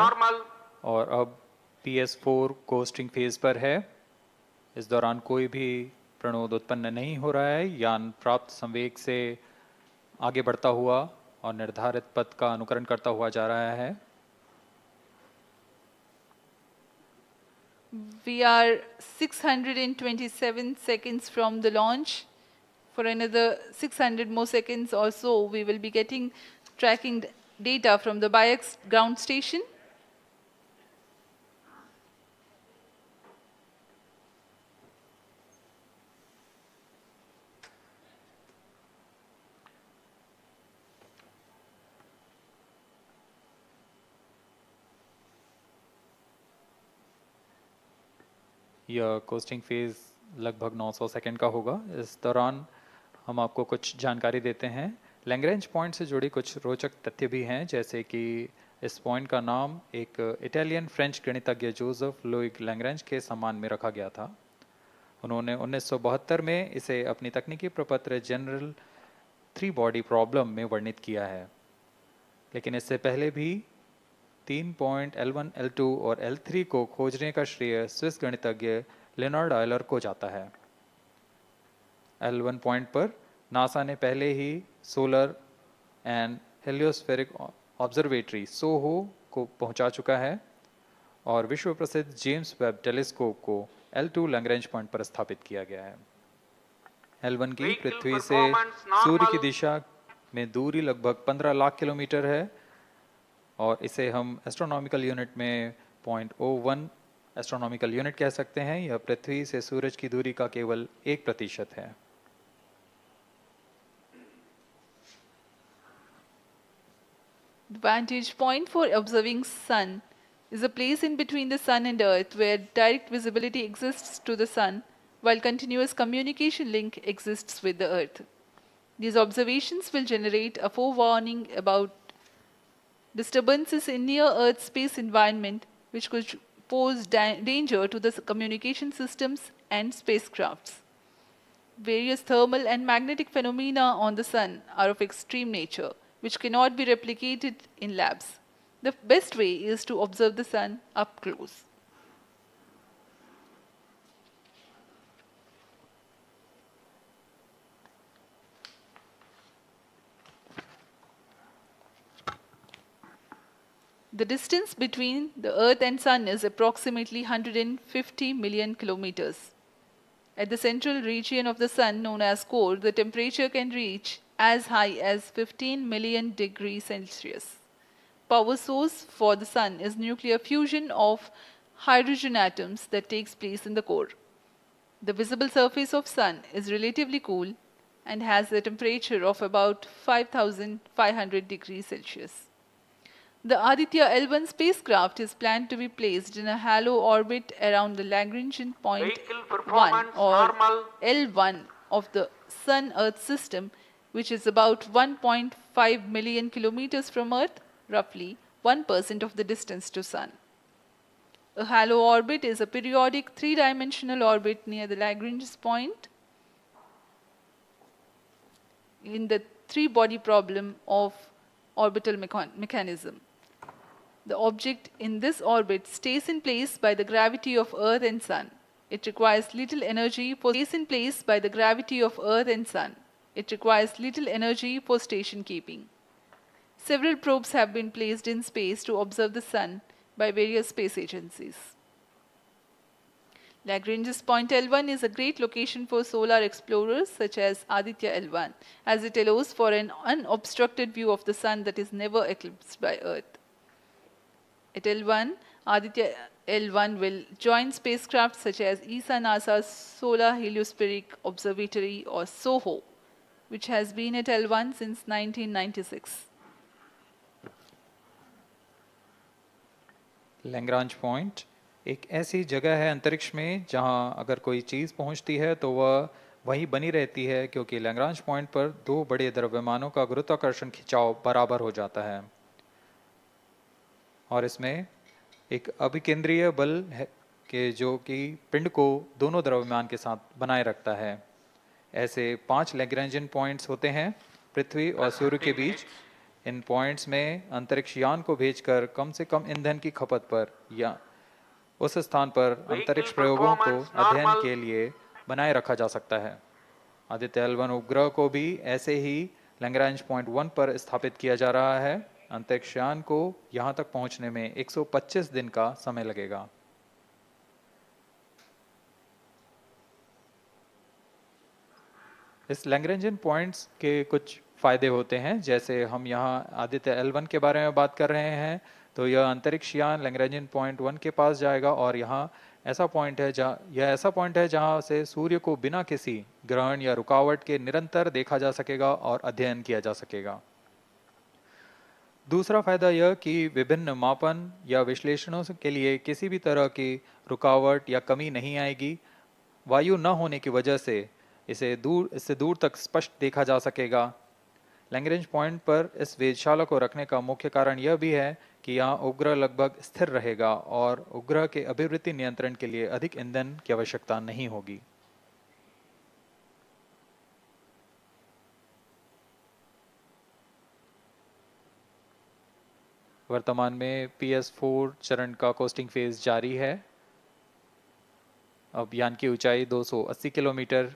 और अब PS4 कोस्टिंग फेज पर है। इस दौरान कोई भी प्रणोद उत्पन्न नहीं हो रहा है। यान प्राप्त संवेग से आगे बढ़ता हुआ और निर्धारित पथ का अनुकरण करता हुआ जा रहा है। We are 627 seconds from the launch. For another 600 more seconds or so, we will be getting tracking data from the BIAX ground station. यह कोस्टिंग फेज लगभग 900 सेकंड का होगा। इस दौरान हम आपको कुछ जानकारी देते हैं। लैग्रेंज पॉइंट से जुड़ी कुछ रोचक तथ्य भी हैं, जैसे कि इस पॉइंट का नाम एक इटालियन फ्रेंच गणितज्ञ जोसेफ लुइग लैग्रेंज के सम्मान में रखा गया था। उन्होंने 1972 में इसे अपनी तकनीकी प्रपत्र जनरल 3 बॉडी प्रॉब्लम में वर्णित किया है, लेकिन इससे पहले भी 3 पॉइंट L1, L2 और L3 को खोजने का श्रेय स्विस गणितज्ञ लेनार्ड आयलर को जाता है। L1 पॉइंट पर नासा ने पहले ही सोलर एंड हेलियोस्फेरिक ऑब्जर्वेटरी सोहो को पहुंचा चुका है और विश्व प्रसिद्ध जेम्स वेब टेलीस्कोप को L2 लैग्रेंज पॉइंट पर स्थापित किया गया है। L1 की पृथ्वी से सूर्य की दिशा में दूरी लगभग 15 लाख किलोमीटर है और इसे हम एस्ट्रोनॉमिकल यूनिट में 0.01 एस्ट्रोनॉमिकल यूनिट कह सकते हैं। यह पृथ्वी से सूरज की दूरी का केवल 1% है। The vantage point for observing sun is a place in between the sun and earth where direct visibility exists to the sun while continuous communication link exists with the earth. These observations will generate a forewarning about disturbances in near earth space environment which could pose danger to the communication systems and spacecrafts. Various thermal and magnetic phenomena on the Sun are of extreme nature, which cannot be replicated in labs. The best way is to observe the Sun up close. The distance between the Earth and Sun is approximately 150 million kilometers. At the central region of the Sun, known as core, the temperature can reach as high as 15 million degrees Celsius. Power source for the Sun is nuclear fusion of hydrogen atoms that takes place in the core. The visible surface of Sun is relatively cool and has a temperature of about 5,500 degrees Celsius. The Aditya L1 spacecraft is planned to be placed in a halo orbit around the Lagrange point 1 or L1 of the Sun-Earth system, which is about 1.5 million kilometers from Earth, roughly 1% of the distance to Sun. A halo orbit is a periodic three-dimensional orbit near the Lagrange point in the three-body problem of orbital mechanism. The object in this orbit stays in place by the gravity of Earth and Sun. It requires little energy for station keeping. Several probes have been placed in space to observe the Sun by various space agencies. Lagrange's point L1 is a great location for solar explorers such as Aditya L1, as it allows for an unobstructed view of the Sun that is never eclipsed by Earth. At L1, Aditya L1 will join spacecraft such as ESA-NASA's Solar Heliospheric Observatory or SOHO, which has been at L1 since 1996. Lagrange point एक ऐसी जगह है अंतरिक्ष में जहां अगर कोई चीज़ पहुंचती है तो वह वहीं बनी रहती है, क्योंकि लैग्रांज पॉइंट पर दो बड़े द्रव्यमानों का गुरुत्वाकर्षण खिंचाव बराबर हो जाता है और इसमें एक अभिकेंद्रीय बल है कि जो कि पिंड को दोनों द्रव्यमान के साथ बनाए रखता है। ऐसे 5 लैग्रेंजियन पॉइंट्स होते हैं पृथ्वी और सूर्य के बीच। इन पॉइंट्स में अंतरिक्ष यान को भेजकर कम से कम ईंधन की खपत पर या उस स्थान पर अंतरिक्ष प्रयोगों को अध्ययन के लिए बनाए रखा जा सकता है। आदित्य L1 उपग्रह को भी ऐसे ही लैग्रांज पॉइंट 1 पर स्थापित किया जा रहा है। अंतरिक्ष यान को यहां तक पहुंचने में 125 दिन का समय लगेगा। इस लैग्रेंजियन पॉइंट्स के कुछ फायदे होते हैं, जैसे हम यहां आदित्य L1 के बारे में बात कर रहे हैं तो यह अंतरिक्ष यान लैग्रेंजियन पॉइंट 1 के पास जाएगा और यह ऐसा पॉइंट है जहां से सूर्य को बिना किसी ग्रहण या रुकावट के निरंतर देखा जा सकेगा और अध्ययन किया जा सकेगा। दूसरा फायदा यह कि विभिन्न मापन या विश्लेषणों के लिए किसी भी तरह की रुकावट या कमी नहीं आएगी। वायु न होने की वजह से इससे दूर तक स्पष्ट देखा जा सकेगा। लैग्रेंज पॉइंट पर इस वेधशाला को रखने का मुख्य कारण यह भी है कि यहाँ उपग्रह लगभग स्थिर रहेगा और उपग्रह के अभिवृत्ति नियंत्रण के लिए अधिक ईंधन की आवश्यकता नहीं होगी। वर्तमान में PS4 चरण का कोस्टिंग फेज जारी है। अब यान की ऊंचाई 280 किलोमीटर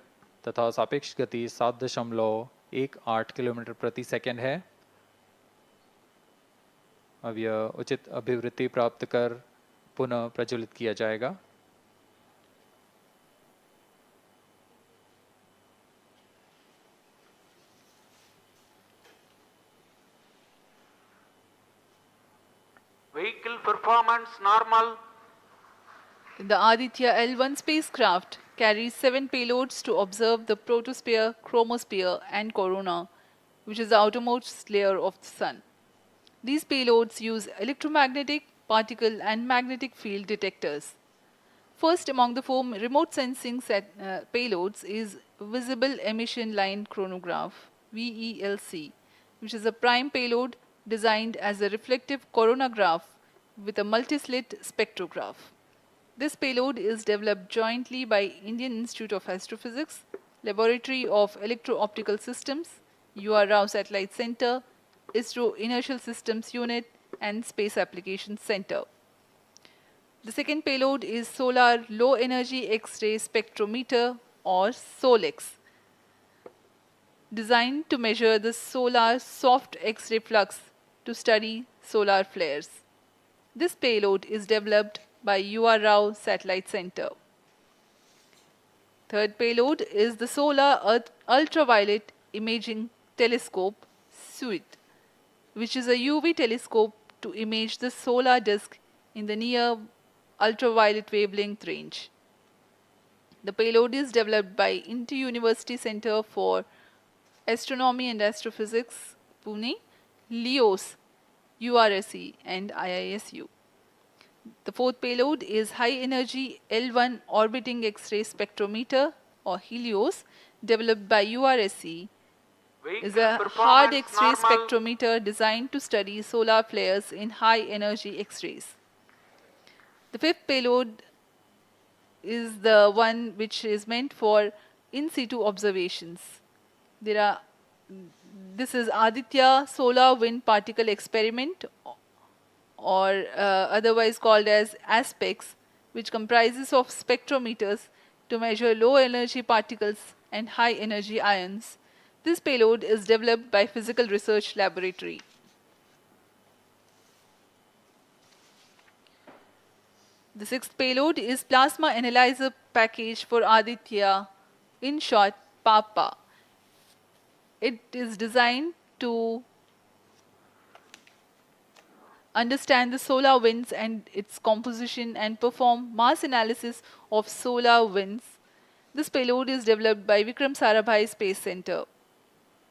तथा सापेक्ष गति 7.18 किलोमीटर प्रति सेकंड है। अब यह उचित अभिवृत्ति प्राप्त कर पुनः प्रज्वलित किया जाएगा। Vehicle performance normal. The Aditya L1 spacecraft carries 7 payloads to observe the photosphere, chromosphere and corona, which is the outermost layer of the Sun. These payloads use electromagnetic, particle and magnetic field detectors. First among the 4 remote sensing payloads is Visible Emission Line Chronograph, VELC, which is a prime payload designed as a reflective coronagraph with a multi-slit spectrograph. This payload is developed jointly by Indian Institute of Astrophysics, Laboratory of Electro-Optical Systems, UR Rao Satellite Center, ISRO Inertial Systems Unit, and Space Applications Center. The second payload is Solar Low Energy X-ray Spectrometer, or SOLEX, designed to measure the solar soft X-ray flux to study solar flares. This payload is developed by UR Rao Satellite Center. Third payload is the Solar Earth Ultraviolet Imaging Telescope SUIT, which is a UV telescope to image the solar disk in the near ultraviolet wavelength range. The payload is developed by Inter-University Center for Astronomy and Astrophysics, Pune, LEOS, URSE, and IISU. The fourth payload is High Energy L1 Orbiting X-ray Spectrometer, or HELIOS, developed by URSE. Is a hard X-ray spectrometer designed to study solar flares in high energy X-rays. The fifth payload is the one which is meant for in-situ observations. This is Aditya Solar Wind Particle Experiment, or otherwise called as ASPEX, which comprises of spectrometers to measure low energy particles and high energy ions. This payload is developed by Physical Research Laboratory. The sixth payload is Plasma Analyzer Package for Aditya, in short PAPA. It is designed to understand the solar winds and its composition and perform mass analysis of solar winds. This payload is developed by Vikram Sarabhai Space Center.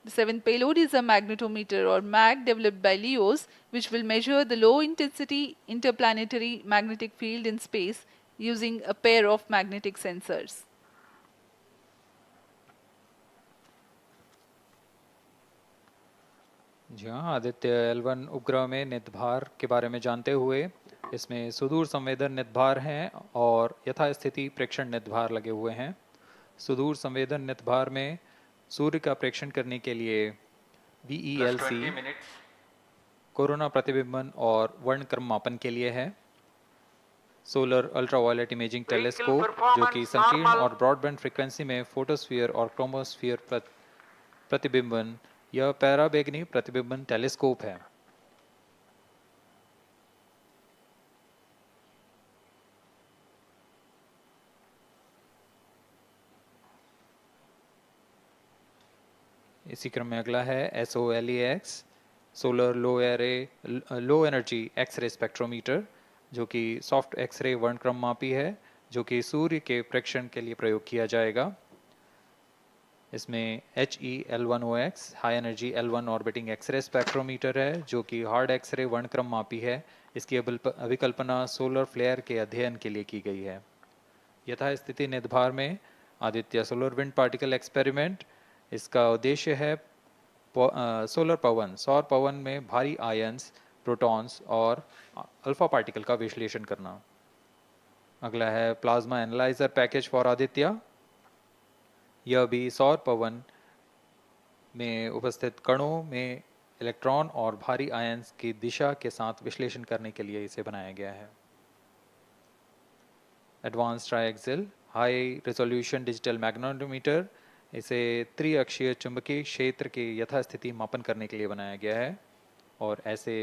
The seventh payload is a magnetometer, or MAG, developed by LEOS, which will measure the low intensity interplanetary magnetic field in space using a pair of magnetic sensors. जी हाँ, Aditya L1 उपग्रह में नितभार के बारे में जानते हुए इसमें सुदूर संवेदन नितभार हैं और यथास्थिति प्रेक्षण नितभार लगे हुए हैं। सुदूर संवेदन नितभार में सूर्य का प्रेक्षण करने के लिए VELC कोरोना प्रतिबिंबन और वर्णक्रम मापन के लिए है। सोलर अल्ट्रावायलेट इमेजिंग टेलीस्कोप, जो कि संकीर्ण और ब्रॉडबैंड फ्रीक्वेंसी में फोटोस्फीयर और क्रोमोस्फीयर प्रतिबिंबन, यह पैराबैंगनी प्रतिबिंबन टेलीस्कोप है। इसी क्रम में अगला है SOLEX, solar low energy x ray spectrometer, जो कि सॉफ्ट एक्सरे वर्णक्रम मापी है, जो कि सूर्य के प्रेक्षण के लिए प्रयोग किया जाएगा। इसमें HEL1OX high energy L1 orbiting x ray spectrometer है, जो कि हार्ड एक्सरे वर्णक्रम मापी है। इसकी अभिकल्पना सोलर फ्लेयर के अध्ययन के लिए की गई है। यथास्थिति नितभार में Aditya solar wind particle experiment, इसका उद्देश्य है सोलर पवन, सौर पवन में भारी आयंस, प्रोटॉन्स और अल्फा पार्टिकल का विश्लेषण करना। अगला है plasma analyser package for Aditya. यह भी सौर पवन में उपस्थित कणों में इलेक्ट्रॉन और भारी आयंस की दिशा के साथ विश्लेषण करने के लिए इसे बनाया गया है। Advance triaxial high resolution digital magnetometer, इसे त्रिअक्षीय चुंबकीय क्षेत्र के यथास्थिति मापन करने के लिए बनाया गया है और ऐसे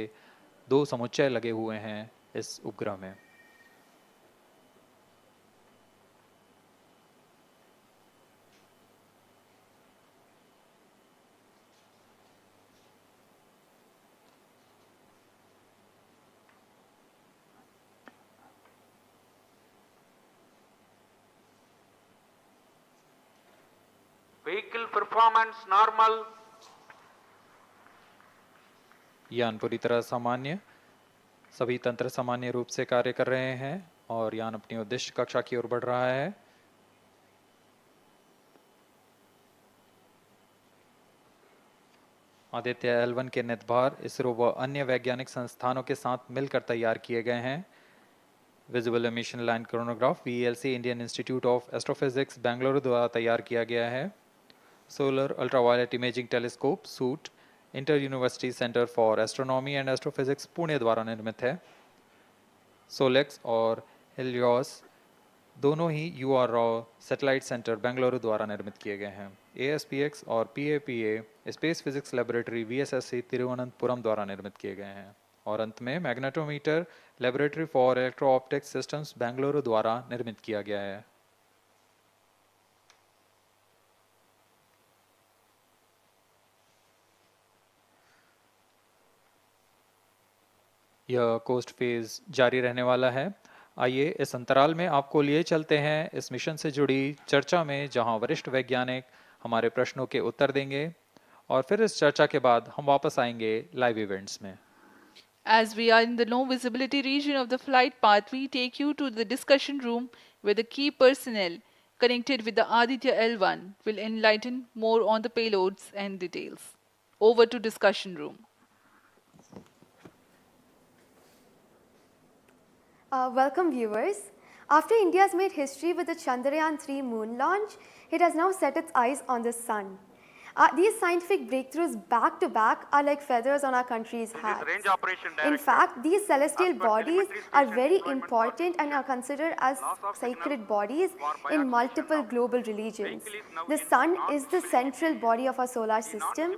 2 समुच्चय लगे हुए हैं इस उपग्रह में। Vehicle performance normal. यान पूरी तरह सामान्य, सभी तंत्र सामान्य रूप से कार्य कर रहे हैं और यान अपनी उद्देश्य कक्षा की ओर बढ़ रहा है। आदित्य L1 के निर्धार इसरो व अन्य वैज्ञानिक संस्थानों के साथ मिलकर तैयार किए गए हैं। Visible emission line chronograph VLC Indian institute of astrophysics Bengaluru द्वारा तैयार किया गया है। Solar ultraviolet imaging telescope suit inter university centre for astronomy and astrophysics Pune द्वारा निर्मित है। सोलेक्स और हेलियोस दोनों ही UR Rao satellite centre Bengaluru द्वारा निर्मित किए गए हैं। ASPX और PAPA space physics laboratory VSSC Thiruvananthapuram द्वारा निर्मित किए गए हैं। और अंत में magnetometer laboratory for electro optics systems Bengaluru द्वारा निर्मित किया गया है। यह कोस्ट फेज जारी रहने वाला है। आइए इस अंतराल में आपको लिए चलते हैं इस मिशन से जुड़ी चर्चा में, जहां वरिष्ठ वैज्ञानिक हमारे प्रश्नों के उत्तर देंगे और फिर इस चर्चा के बाद हम वापस आएंगे लाइव इवेंट्स में। As we are in the low visibility region of the flight path, we take you to the discussion room where the key personnel connected with the Aditya L1 will enlighten more on the payloads and details. Over to discussion room. Welcome viewers. After India has made history with the Chandrayaan-3 moon launch, it has now set its eyes on the sun. These scientific breakthroughs back to back are like feathers on our country's hats. In fact, these celestial bodies are very important and are considered as sacred bodies in multiple global religions. The sun is the central body of our solar system.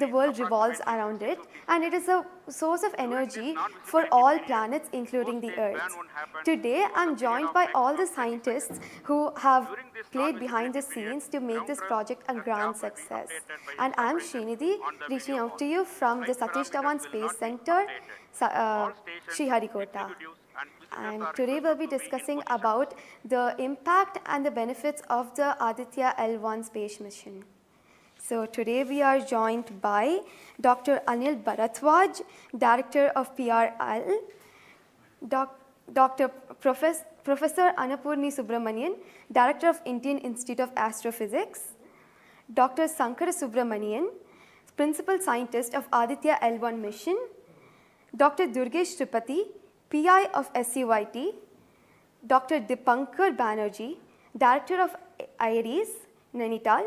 The world revolves around it, and it is a source of energy for all planets, including the Earth. Today, I'm joined by all the scientists who have played behind the scenes to make this project a grand success. And I'm Srinidhi, reaching out to you from the Satish Dhawan Space Center, Sriharikota. And today we'll be discussing about the impact and the benefits of the Aditya L1 space mission. So today we are joined by Dr. Anil Bharatwaj, Director of PRL, Professor Annapurni Subramanian, Director of Indian Institute of Astrophysics, Dr. Sankara Subramanian, Principal Scientist of Aditya L1 mission, Dr. Durgesh Tripathi, PI of SUIT, Dr. Dipankar Banerjee, Director of IRIS, Nainital,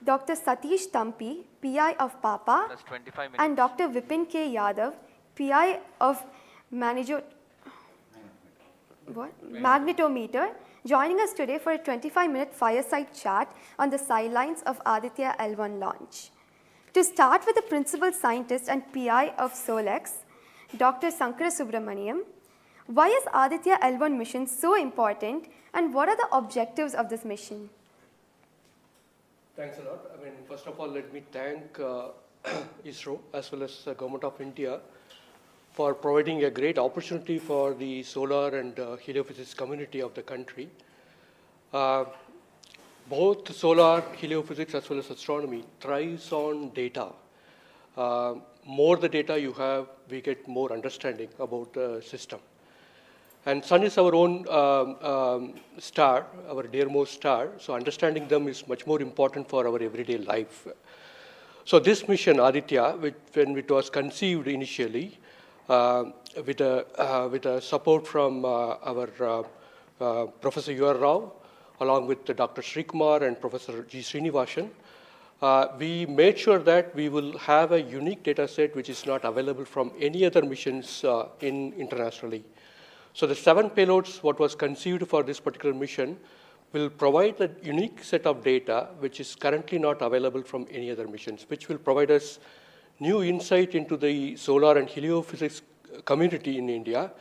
Dr. Satish Thampi, PI of PAPA, and Dr. Vipin K. Yadav, PI of Magnetometer, joining us today for a 25-minute fireside chat on the sidelines of Aditya L1 launch. To start with the principal scientist and PI of SOLEX, Dr. Sankara Subramaniam, why is Aditya L1 mission so important, and what are the objectives of this mission? Thanks a lot. First of all, let me thank ISRO as well as the Government of India for providing a great opportunity for the solar and heliophysics community of the country. Both solar, heliophysics as well as astronomy thrives on data. More the data you have, we get more understanding about the system. And sun is our own star, our dearmost star, so understanding them is much more important for our everyday life. So this mission, Aditya, when it was conceived initially, with a support from our Professor U.R. Rao, along with Dr. Srikumar and Professor G. Srinivasan, we made sure that we will have a unique data set which is not available from any other missions internationally. So the 7 payloads, what was conceived for this particular mission, will provide a unique set of data which is currently not available from any other missions, which will provide us new insight into the solar and heliophysics community in India,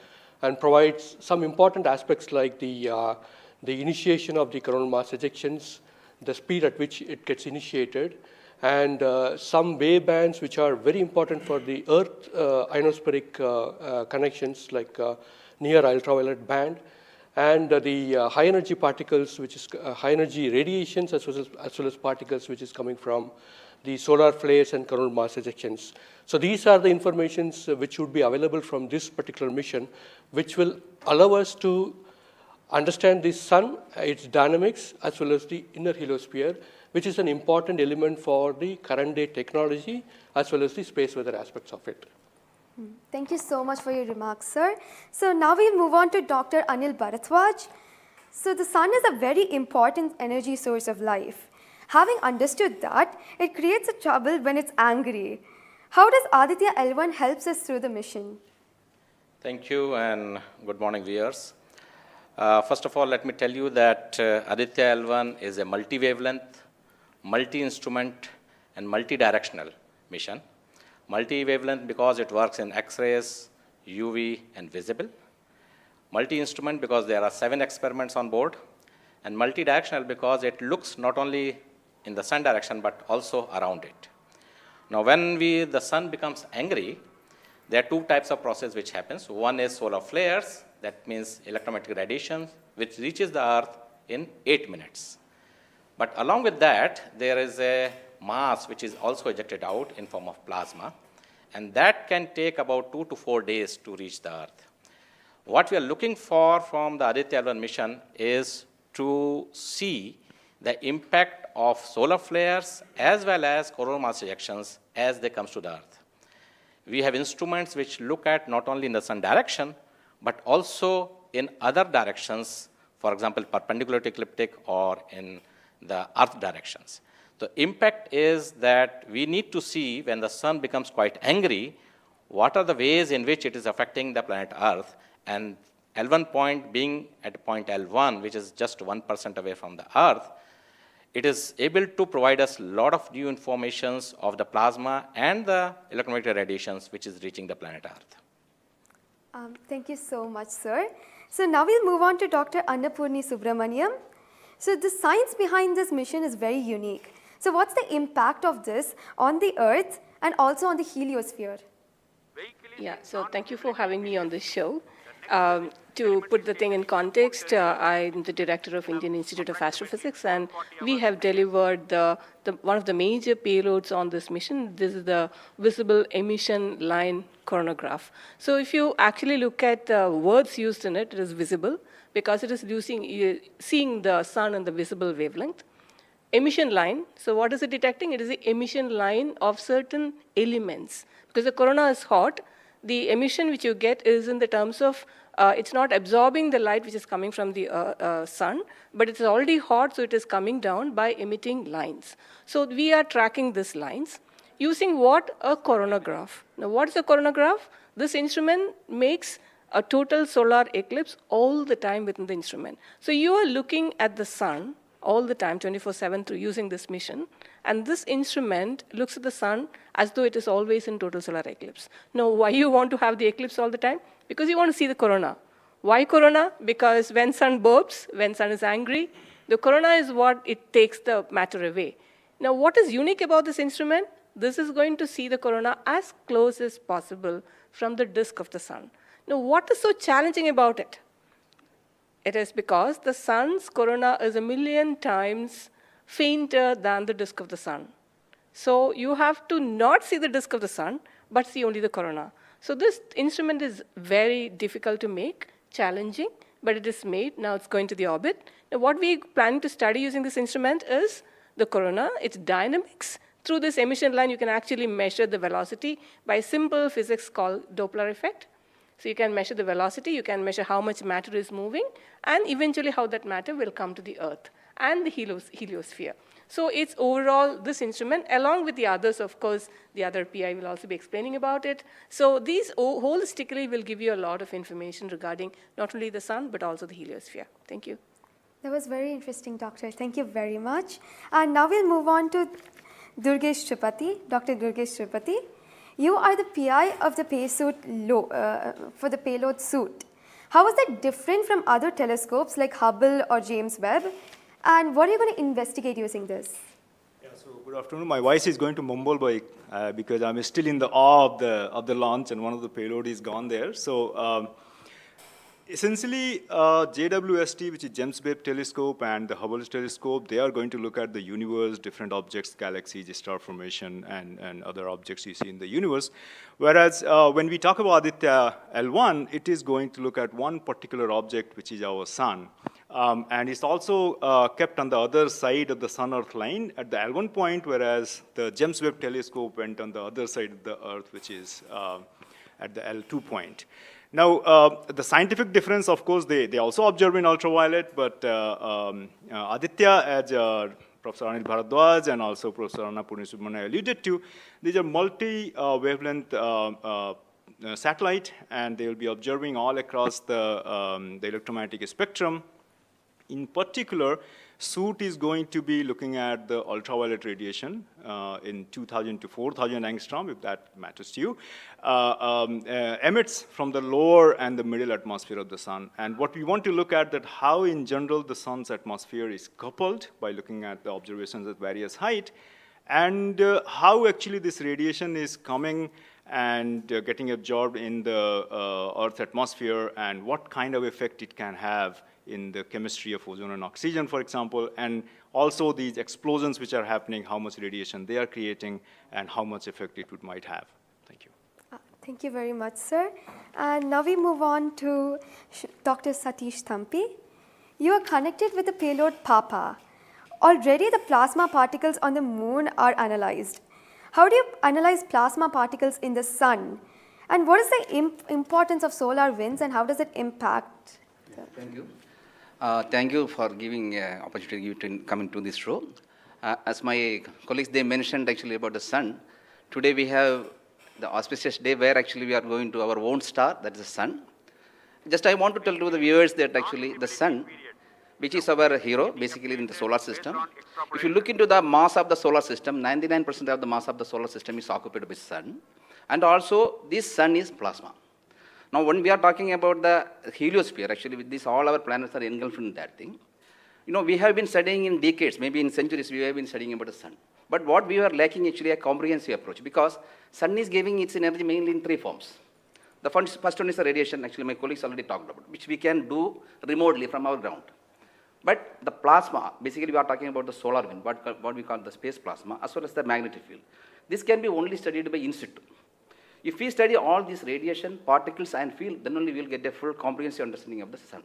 and provides some important aspects like the initiation of the coronal mass ejections, the speed at which it gets initiated, and some wave bands which are very important for the Earth ionospheric connections, like near ultraviolet band, and the high energy particles, which is high energy radiations as well as particles which is coming from the solar flares and coronal mass ejections. So these are the informations which would be available from this particular mission, which will allow us to understand the sun, its dynamics, as well as the inner heliosphere, which is an important element for the current day technology, as well as the space weather aspects of it. Thank you so much for your remarks, sir. So now we'll move on to Dr. Anil Bharadwaj. So the sun is a very important energy source of life. Having understood that, it creates a trouble when it's angry. How does Aditya L1 helps us through the mission? Thank you and good morning, viewers. First of all, let me tell you that Aditya L1 is a multi-wavelength, multi-instrument, and multi-directional mission. Multi-wavelength because it works in X-rays, UV, and visible. Multi-instrument because there are 7 experiments on board. And multi-directional because it looks not only in the sun direction but also around it. Now when the sun becomes angry, there are 2 types of process which happens. One is solar flares, that means electromagnetic radiation, which reaches the earth in 8 minutes. But along with that, there is a mass which is also ejected out in form of plasma, and that can take about 2 to 4 days to reach the earth. What we are looking for from the Aditya L1 mission is to see the impact of solar flares as well as coronal mass ejections as they come to the earth. We have instruments which look at not only in the sun direction, but also in other directions, for example, perpendicular to ecliptic or in the earth directions. The impact is that we need to see when the sun becomes quite angry, what are the ways in which it is affecting the planet Earth, and L1 point being at point L1, which is just 1% away from the Earth, it is able to provide us a lot of new informations of the plasma and the electromagnetic radiations which is reaching the planet Earth. Thank you so much, sir. So now we'll move on to Dr. Annapurni Subramaniam. So the science behind this mission is very unique. So what's the impact of this on the Earth and also on the heliosphere? Yeah, so thank you for having me on this show. To put the thing in context, I'm the director of Indian Institute of Astrophysics, and we have delivered one of the major payloads on this mission. This is the visible emission line coronagraph. So if you actually look at the words used in it, it is visible because it is seeing the sun in the visible wavelength. Emission line, so what is it detecting? It is the emission line of certain elements. Because the corona is hot, the emission which you get is in the terms of, it's not absorbing the light which is coming from the sun, but it's already hot, so it is coming down by emitting lines. So we are tracking these lines using what? A coronagraph. Now what is a coronagraph? This instrument makes a total solar eclipse all the time within the instrument. So you are looking at the sun all the time, 24/7, through using this mission. And this instrument looks at the sun as though it is always in total solar eclipse. Now, why you want to have the eclipse all the time? Because you want to see the corona. Why corona? Because when sun burps, when sun is angry, the corona is what it takes the matter away. Now, what is unique about this instrument? This is going to see the corona as close as possible from the disk of the sun. Now, what is so challenging about it? It is because the sun's corona is 1,000,000 times fainter than the disk of the sun. So you have to not see the disk of the sun, but see only the corona. So this instrument is very difficult to make, challenging, but it is made. Now it's going to the orbit. Now what we plan to study using this instrument is the corona, its dynamics. Through this emission line, you can actually measure the velocity by simple physics called Doppler effect. So you can measure the velocity, you can measure how much matter is moving, and eventually how that matter will come to the Earth and the heliosphere. So it's overall this instrument, along with the others, of course, the other PI will also be explaining about it. So these holistically will give you a lot of information regarding not only the sun, but also the heliosphere. Thank you. That was very interesting, Doctor. Thank you very much. And now we'll move on to Durgesh Tripathi, Dr. Durgesh Tripathi. You are the PI of the for the payload suit. How is that different from other telescopes like Hubble or James Webb? And what are you going to investigate using this? Yeah, so good afternoon. My voice is going to mumble because I'm still in the awe of the launch and one of the payload is gone there. So Essentially, JWST, which is James Webb Telescope, and the Hubble Telescope, they are going to look at the universe, different objects, galaxies, star formation, and other objects you see in the universe. Whereas when we talk about Aditya L1, it is going to look at one particular object, which is our sun. And it's also kept on the other side of the Sun-Earth line at the L1 point, whereas the James Webb Telescope went on the other side of the Earth, which is at the L2 point. Now, the scientific difference, of course, they also observe in ultraviolet, but Aditya, as Professor Anil Bharadwaj and also Professor Anna Purnisubramanian alluded to, these are multi-wavelength satellite, and they will be observing all across the electromagnetic spectrum. In particular, SOOT is going to be looking at the ultraviolet radiation in 2000 to 4000 angstrom, if that matters to you, emits from the lower and the middle atmosphere of the sun. And what we want to look at that how in general the sun's atmosphere is coupled by looking at the observations at various height, and how actually this radiation is coming and getting absorbed in the Earth's atmosphere, and what kind of effect it can have in the chemistry of ozone and oxygen, for example, and also these explosions which are happening, how much radiation they are creating, and how much effect it might have. Thank you. Thank you very much, sir. And now we move on to Dr. Satish Thampi. You are connected with the payload PAPA. Already the plasma particles on the moon are analyzed. How do you analyze plasma particles in the sun? And what is the importance of solar winds, and how does it impact? Thank you. Thank you for giving opportunity to come into this show. As my colleagues, they mentioned actually about the sun. Today we have the auspicious day where actually we are going to our own star, that is the sun. Just I want to tell to the viewers that actually the sun, which is our hero, basically in the solar system. If you look into the mass of the solar system, 99% of the mass of the solar system is occupied by sun. And also this sun is plasma. Now, when we are talking about the heliosphere, actually with this, all our planets are engulfed in that thing. You know, we have been studying in decades, maybe in centuries, we have been studying about the sun. But what we are lacking actually a comprehensive approach, because sun is giving its energy mainly in three forms. The first one is the radiation, actually my colleagues already talked about, which we can do remotely from our ground. But the plasma, basically we are talking about the solar wind, what we call the space plasma, as well as the magnetic field. This can be only studied by in-situ. If we study all these radiation, particles and field, then only we will get a full comprehensive understanding of the sun.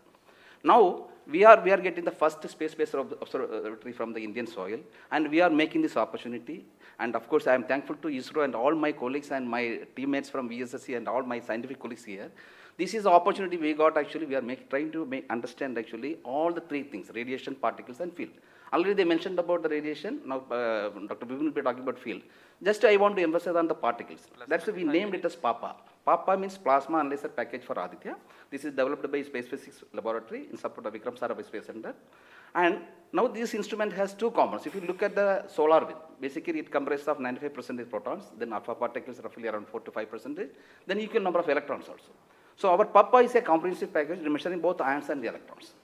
Now, we are getting the first space-based observatory from the Indian soil, and we are making this opportunity. And of course, I am thankful to ISRO and all my colleagues and my teammates from VSSC and all my scientific colleagues here. This is the opportunity we got actually, we are trying to understand actually all the three things, radiation, particles and field. Already they mentioned about the radiation, now Dr. Bibin will be talking about field. Just I want to emphasize on the particles. That's why we named it as PAPA. PAPA means Plasma Analyzer Package for Aditya. This is developed by Space Physics Laboratory in support of Vikram Sarabhai Space Center. And now this instrument has two components. If you look at the solar wind, basically it comprises of 95% protons, then alpha particles roughly around 4 to 5%, then equal number of electrons also. So our PAPA is a comprehensive package measuring both ions and the electrons.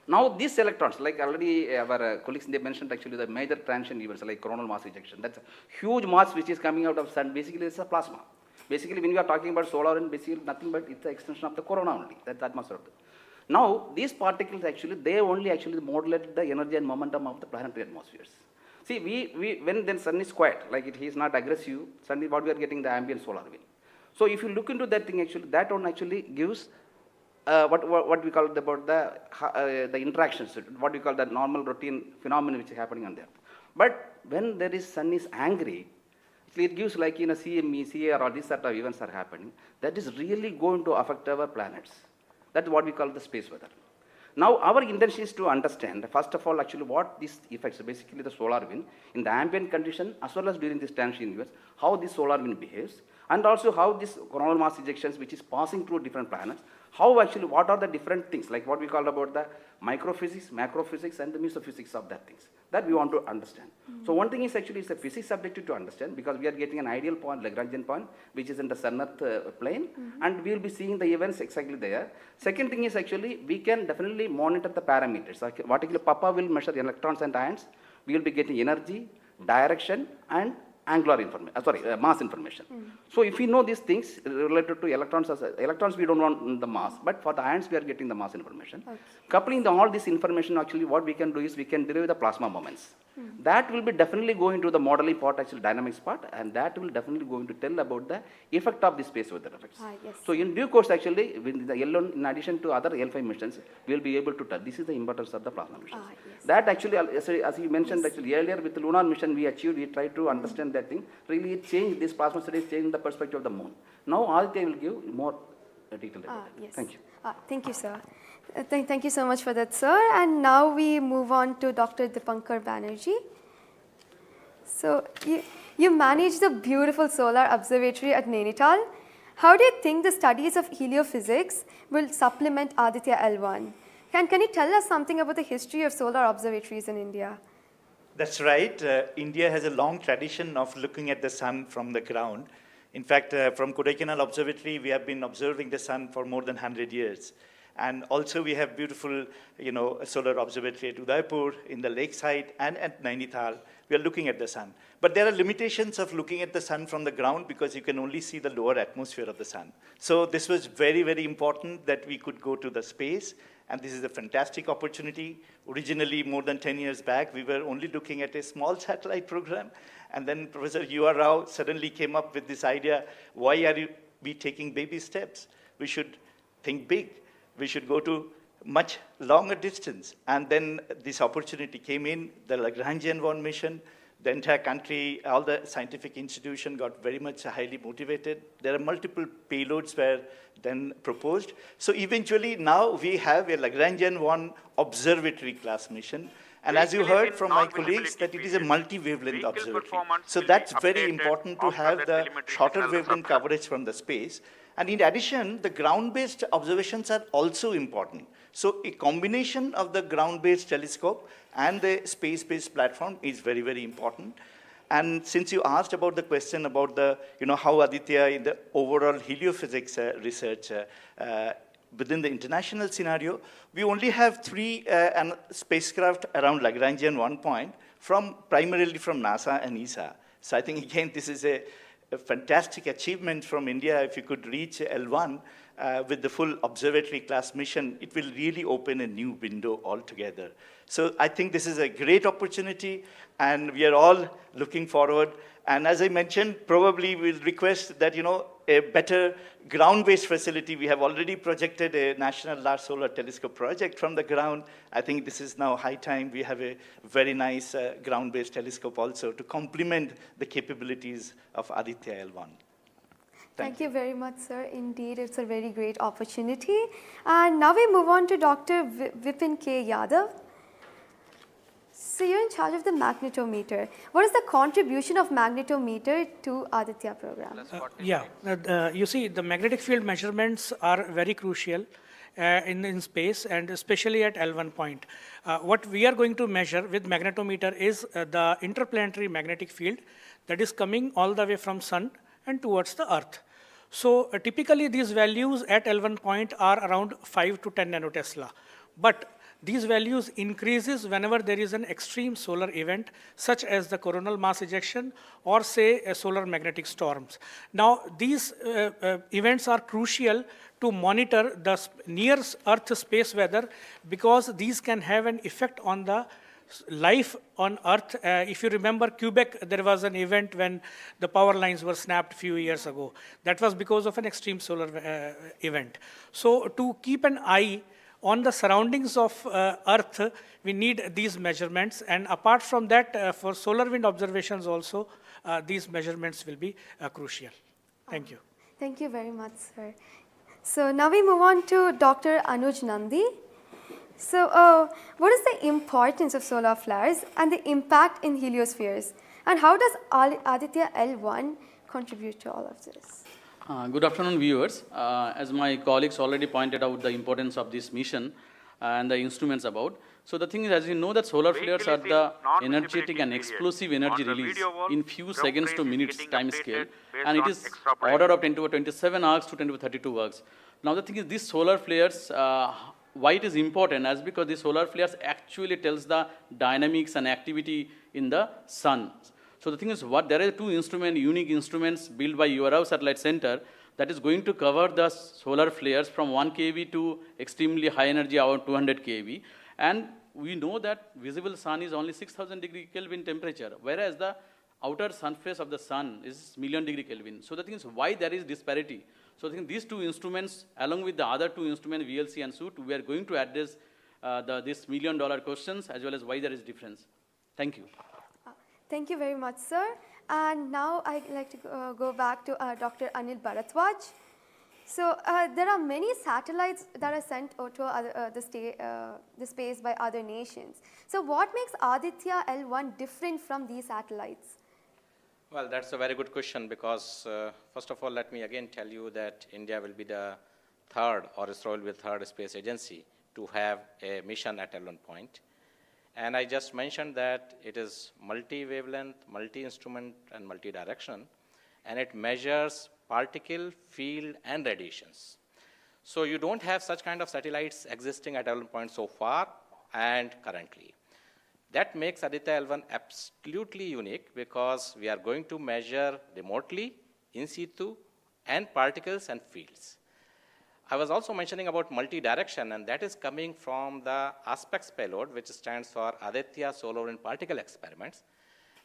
Now these electrons, like already our colleagues, they mentioned actually the major transition events like coronal mass ejection. That's a huge mass which is coming out of sun. Basically it's a plasma. Basically when we are talking about solar and basically nothing but it's the extension of the corona only. That's the atmosphere of the. Now these particles actually, they only actually modulate the energy and momentum of the planetary atmospheres. See, when then sun is quiet, like it is not aggressive, sun is what we are getting the ambient solar wind. So if you look into that thing actually, that one actually gives what we call about the interactions, what we call the normal routine phenomenon which is happening on there. But when there is sun is angry, it gives like in a CME, CAR, or these sort of events are happening, that is really going to affect our planets. That's what we call the space weather. Now our intention is to understand, first of all, actually what these effects, basically the solar wind, in the ambient condition as well as during this transition events, how this solar wind behaves, and also how this coronal mass ejections which is passing through different planets, how actually, what are the different things, like what we call about the microphysics, macrophysics, and the mesophysics of that things, that we want to understand. So one thing is actually it's a physics subjective to understand, because we are getting an ideal point, Lagrangian point, which is in the sun-earth plane, and we will be seeing the events exactly there. Second thing is actually, we can definitely monitor the parameters. Like particularly PAPA will measure electrons and ions, we will be getting energy, direction, and angular information, mass information. So if we know these things related to electrons, electrons we don't want the mass, but for the ions we are getting the mass information. Coupling all this information, actually what we can do is we can derive the plasma moments. That will be definitely going to the modeling part, actually dynamics part, and that will definitely going to tell about the effect of the space weather effects. So in due course, actually, with the L1, in addition to other L5 missions, we will be able to tell. This is the importance of the plasma missions. That actually, as you mentioned actually earlier, with the lunar mission we achieved, we tried to understand that thing. Really, it changed, this plasma studies changed the perspective of the moon. Now, Aditya will give more detail about it. Thank you. Thank you, sir. Thank you so much for that, sir. And now we move on to Dr. Dipankar Banerjee. So, you manage the beautiful solar observatory at Nainital. How do you think the studies of heliophysics will supplement Aditya L1? Can you tell us something about the history of solar observatories in India? That's right. India has a long tradition of looking at the sun from the ground. In fact, from Kodaikanal Observatory, we have been observing the sun for more than 100 years. And also we have beautiful, solar observatory at Udaipur, in the lakeside, and at Nainital. We are looking at the sun. But there are limitations of looking at the sun from the ground because you can only see the lower atmosphere of the sun. So this was very, very important that we could go to the space. And this is a fantastic opportunity. Originally, more than 10 years back, we were only looking at a small satellite program. And then Professor U.R. Rao suddenly came up with this idea, why are we taking baby steps? We should think big. We should go to much longer distance. And then this opportunity came in, the Lagrange in-1 mission. The entire country, all the scientific institutions got very much highly motivated. There are multiple payloads were then proposed. So eventually now we have a Lagrange in-1 observatory class mission. And as you heard from my colleagues, that it is a multi-wavelength observatory. So that's very important to have the shorter wavelength coverage from the space. And in addition, the ground-based observations are also important. So a combination of the ground-based telescope and the space-based platform is very, very important. And since you asked about the question about the, how Aditya in the overall heliophysics research within the international scenario, we only have 3 spacecraft around Lagrangian 1 point, primarily from NASA and ESA. So I think, again, this is a fantastic achievement from India. If you could reach L1 with the full observatory class mission, it will really open a new window altogether. So I think this is a great opportunity, and we are all looking forward. And as I mentioned, probably we'll request that, a better ground-based facility. We have already projected a National Large Solar Telescope project from the ground. I think this is now high time we have a very nice ground-based telescope also to complement the capabilities of Aditya L1. Thank you very much, sir. Indeed, it's a very great opportunity. And now we move on to Dr. Vipin K. Yadav. So you're in charge of the magnetometer. What is the contribution of magnetometer to Aditya program? You see, the magnetic field measurements are very crucial in space, and especially at L1 point. What we are going to measure with magnetometer is the interplanetary magnetic field that is coming all the way from Sun and towards the Earth. So typically these values at L1 point are around 5 to 10 nanotesla. But these values increases whenever there is an extreme solar event, such as the coronal mass ejection or say solar magnetic storms. Now these events are crucial to monitor the near Earth space weather, because these can have an effect on the life on Earth. If you remember Quebec, there was an event when the power lines were snapped a few years ago. That was because of an extreme solar event. So to keep an eye on the surroundings of Earth, we need these measurements. And apart from that, for solar wind observations also, these measurements will be crucial. Thank you. Thank you very much, sir. So now we move on to Dr. Anuj Nandi. So what is the importance of solar flares and the impact in heliospheres? And how does Aditya L1 contribute to all of this? Good afternoon, viewers. As my colleagues already pointed out the importance of this mission and the instruments about. So the thing is, as you know, that solar flares are the energetic and explosive energy release in few seconds to minutes time scale, and it is order of 10 to 27 arcs to 10 to 32 arcs. Now the thing is, these solar flares, why it is important is because the solar flares actually tells the dynamics and activity in the sun. So the thing is, there are two unique instruments built by URAV Satellite Center that is going to cover the solar flares from 1 keV to extremely high energy, about 200 keV. And we know that visible sun is only 6,000 degree Kelvin temperature, whereas the outer surface of the sun is million degree Kelvin. So the thing is, why there is disparity? So I think these two instruments, along with the other two instruments, VLC and SUIT, we are going to address this $1 million questions as well as why there is difference. Thank you. Thank you very much, sir. And now I'd like to go back to Dr. Anil Bharadwaj. So there are many satellites that are sent to the space by other nations. So what makes Aditya L1 different from these satellites? Well, that's a very good question because, first of all, let me again tell you that India will be the third, or ISRO will be the third space agency to have a mission at L1 point. And I just mentioned that it is multi-wavelength, multi-instrument, and multi-direction, and it measures particle, field, and radiations. So you don't have such kind of satellites existing at L1 point so far and currently. That makes Aditya L1 absolutely unique because we are going to measure remotely, in situ, and particles and fields. I was also mentioning about multi-direction, and that is coming from the aspects payload, which stands for Aditya Solar Wind Particle Experiments.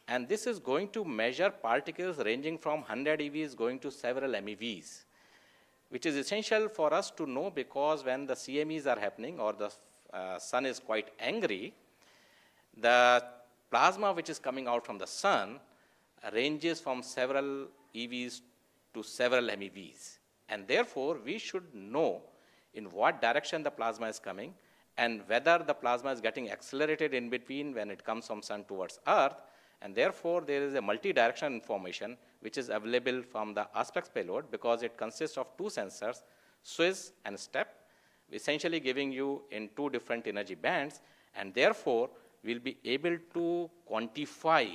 And this is going to measure particles ranging from 100 EVs going to several MeVs, which is essential for us to know because when the CMEs are happening or the sun is quite angry, the plasma which is coming out from the sun ranges from several EVs to several MeVs. And therefore, we should know in what direction the plasma is coming and whether the plasma is getting accelerated in between when it comes from sun towards earth. And therefore, there is a multi-direction information which is available from the aspects payload because it consists of two sensors, SWIS and STEP, essentially giving you in two different energy bands. And therefore, we'll be able to quantify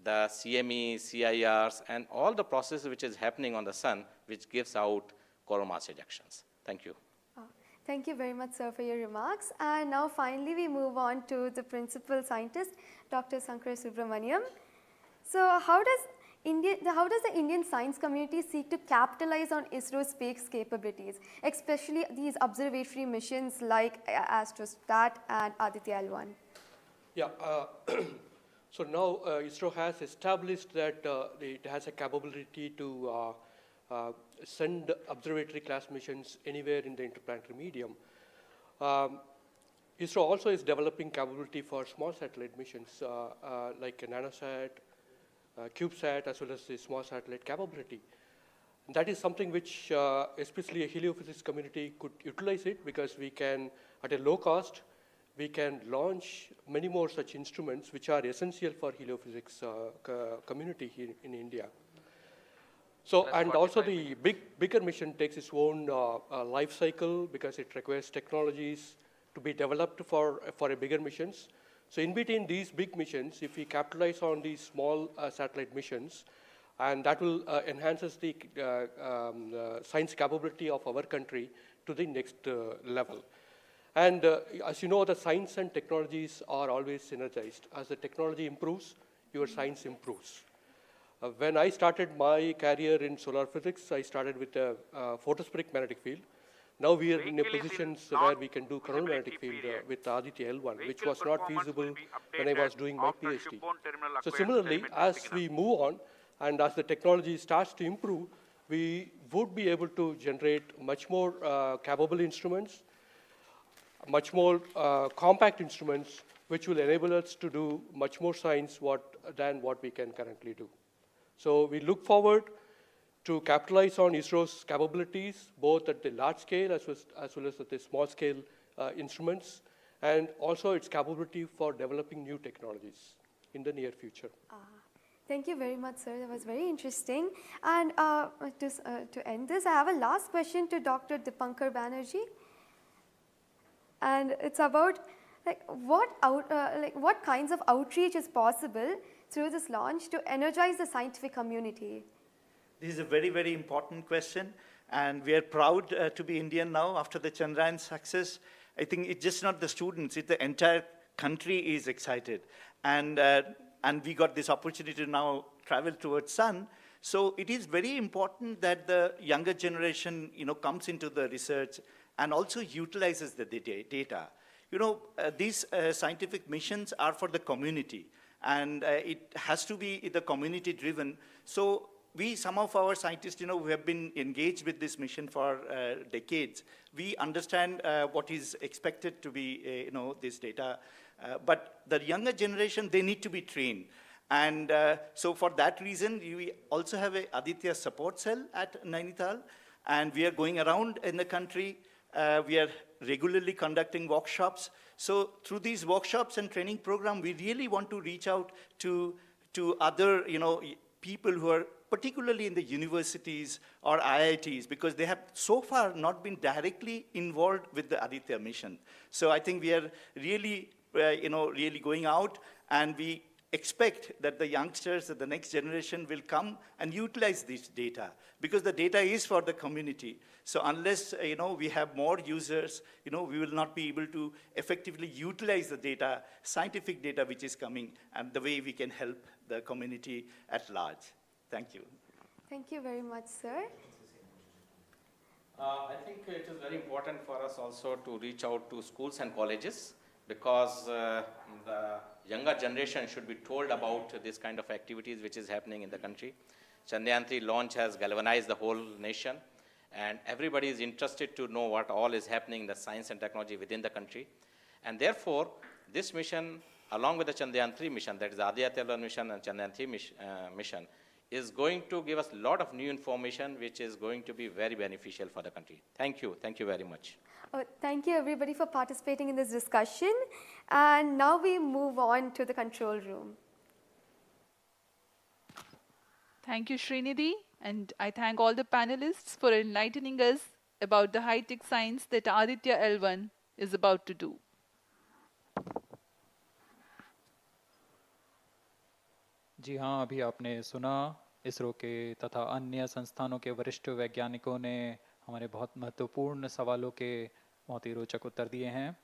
the CME, CIRs, and all the processes which is happening on the sun, which gives out coronal mass ejections. Thank you. Thank you very much, sir, for your remarks. And now finally, we move on to the principal scientist, Dr. Sankara Subramaniam. So how does the Indian science community seek to capitalize on ISRO's space capabilities, especially these observatory missions like Astrostat and Aditya L1? Yeah. So now ISRO has established that it has a capability to send observatory class missions anywhere in the interplanetary medium. ISRO also is developing capability for small satellite missions like a nanosat, CubeSat, as well as the small satellite capability. That is something which especially a heliophysics community could utilize it because we can, at a low cost, we can launch many more such instruments which are essential for heliophysics community here in India. So, and also the bigger mission takes its own life cycle because it requires technologies to be developed for a bigger missions. So in between these big missions, if we capitalize on these small satellite missions, and that will enhances the science capability of our country to the next level. And as you know, the science and technologies are always synergized. As the technology improves, your science improves. When I started my career in solar physics, I started with a photospheric magnetic field. Now we are in a position where we can do chronomagnetic field with Aditya L1, which was not feasible when I was doing my PhD. So similarly, as we move on and as the technology starts to improve, we would be able to generate much more capable instruments, much more compact instruments, which will enable us to do much more science than what we can currently do. So we look forward to capitalize on ISRO's capabilities, both at the large scale as well as at the small scale instruments, and also its capability for developing new technologies in the near future. Thank you very much, sir. That was very interesting. And to end this, I have a last question to Dr. Dipankar Banerjee. And it's about what kinds of outreach is possible through this launch to energize the scientific community? This is a very, very important question, and we are proud to be Indian now after the Chandrayaan success. I think it's just not the students, it's the entire country is excited. And and we got this opportunity to now travel towards sun. So it is very important that the younger generation, comes into the research and also utilizes the data. These scientific missions are for the community, and it has to be the community driven. So some of our scientists, who have been engaged with this mission for decades, we understand what is expected to be, this data. But the younger generation, they need to be trained. And so for that reason, we also have a Aditya support cell at Nainital, and we are going around in the country. We are regularly conducting workshops. So through these workshops and training program, we really want to reach out to other, people who are particularly in the universities or IITs, because they have so far not been directly involved with the Aditya mission. So I think we are really, really going out, and we expect that the youngsters, that the next generation will come and utilize this data, because the data is for the community. So unless, we have more users, we will not be able to effectively utilize the data, scientific data which is coming, and the way we can help the community at large. Thank you. Thank you very much, sir. I think it is very important for us also to reach out to schools and colleges, because the younger generation should be told about this kind of activities which is happening in the country. Chandrayaan-3 launch has galvanized the whole nation, and everybody is interested to know what all is happening in the science and technology within the country. And therefore, this mission, along with the Chandrayaan-3 mission, that is the Aditya L1 mission and Chandrayaan-3 mission, is going to give us a lot of new information which is going to be very beneficial for the country. Thank you. Thank you very much. Thank you, everybody, for participating in this discussion. And now we move on to the control room. Thank you, Srinidhi. And I thank all the panelists for enlightening us about the high-tech science that Aditya L1 is about to do. जी हाँ, अभी आपने सुना इसरो के तथा अन्य संस्थानों के वरिष्ठ वैज्ञानिकों ने हमारे बहुत महत्वपूर्ण सवालों के बहुत ही रोचक उत्तर दिए हैं।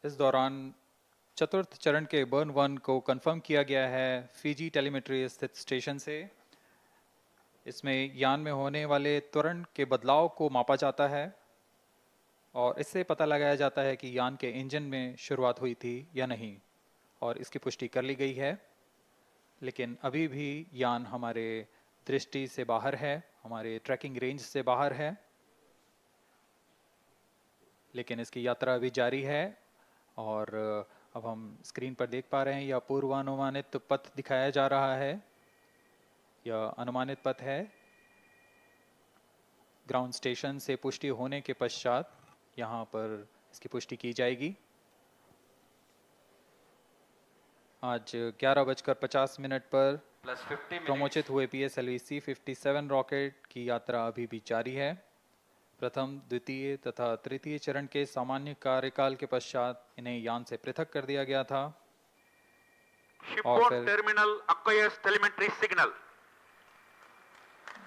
इस दौरान चतुर्थ चरण के बर्न 1 को कंफर्म किया गया है फिजी टेलीमेट्री स्थित स्टेशन से। इसमें यान में होने वाले त्वरण के बदलाव को मापा जाता है और इससे पता लगाया जाता है कि यान के इंजन में शुरुआत हुई थी या नहीं, और इसकी पुष्टि कर ली गई है। लेकिन अभी भी यान हमारे दृष्टि से बाहर है, हमारे ट्रैकिंग रेंज से बाहर है, लेकिन इसकी यात्रा अभी जारी है। और अब हम स्क्रीन पर देख पा रहे हैं, यह पूर्वानुमानित पथ दिखाया जा रहा है। यह अनुमानित पथ है। ग्राउंड स्टेशन से पुष्टि होने के पश्चात यहाँ पर इसकी पुष्टि की जाएगी। आज 11:50 पर प्रमोचित हुए PSLV-C57 रॉकेट की यात्रा अभी भी जारी है। प्रथम, द्वितीय तथा तृतीय चरण के सामान्य कार्यकाल के पश्चात इन्हें यान से पृथक कर दिया गया था। और फिर टर्मिनल acquires telemetry signal.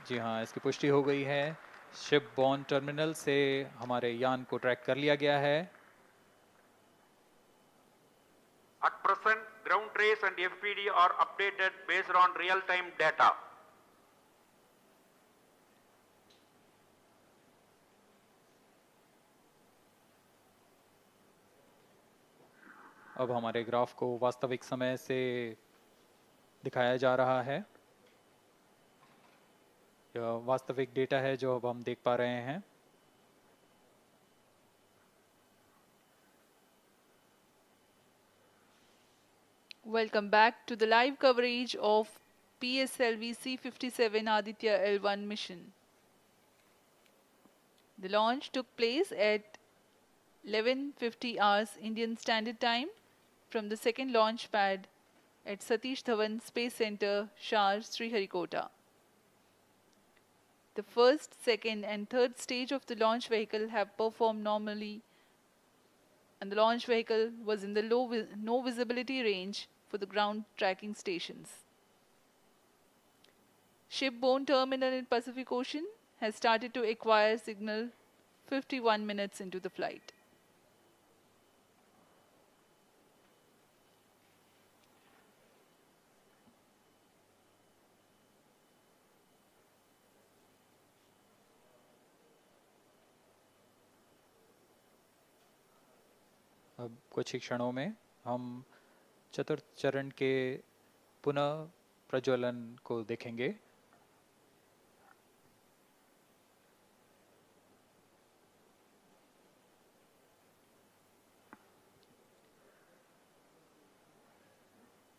जी हाँ, इसकी पुष्टि हो गई है। शिप बॉर्न टर्मिनल से हमारे यान को ट्रैक कर लिया गया है। At present, ground trace and FPD are updated based on real-time data. अब हमारे ग्राफ को वास्तविक समय से दिखाया जा रहा है। यह वास्तविक डेटा है जो अब हम देख पा रहे हैं। Welcome back to the live coverage of PSLV-C57 Aditya L1 mission. The launch took place at 11:50 hours Indian Standard Time from the second launch pad at Satish Dhawan Space Center, SHAR, Sriharikota. The first, second and third stage of the launch vehicle have performed normally, and the launch vehicle was in the no visibility range for the ground tracking stations. Shipborne terminal in Pacific Ocean has started to acquire signal 51 minutes into the flight. अब कुछ ही क्षणों में हम चतुर्थ चरण के पुनः प्रज्वलन को देखेंगे।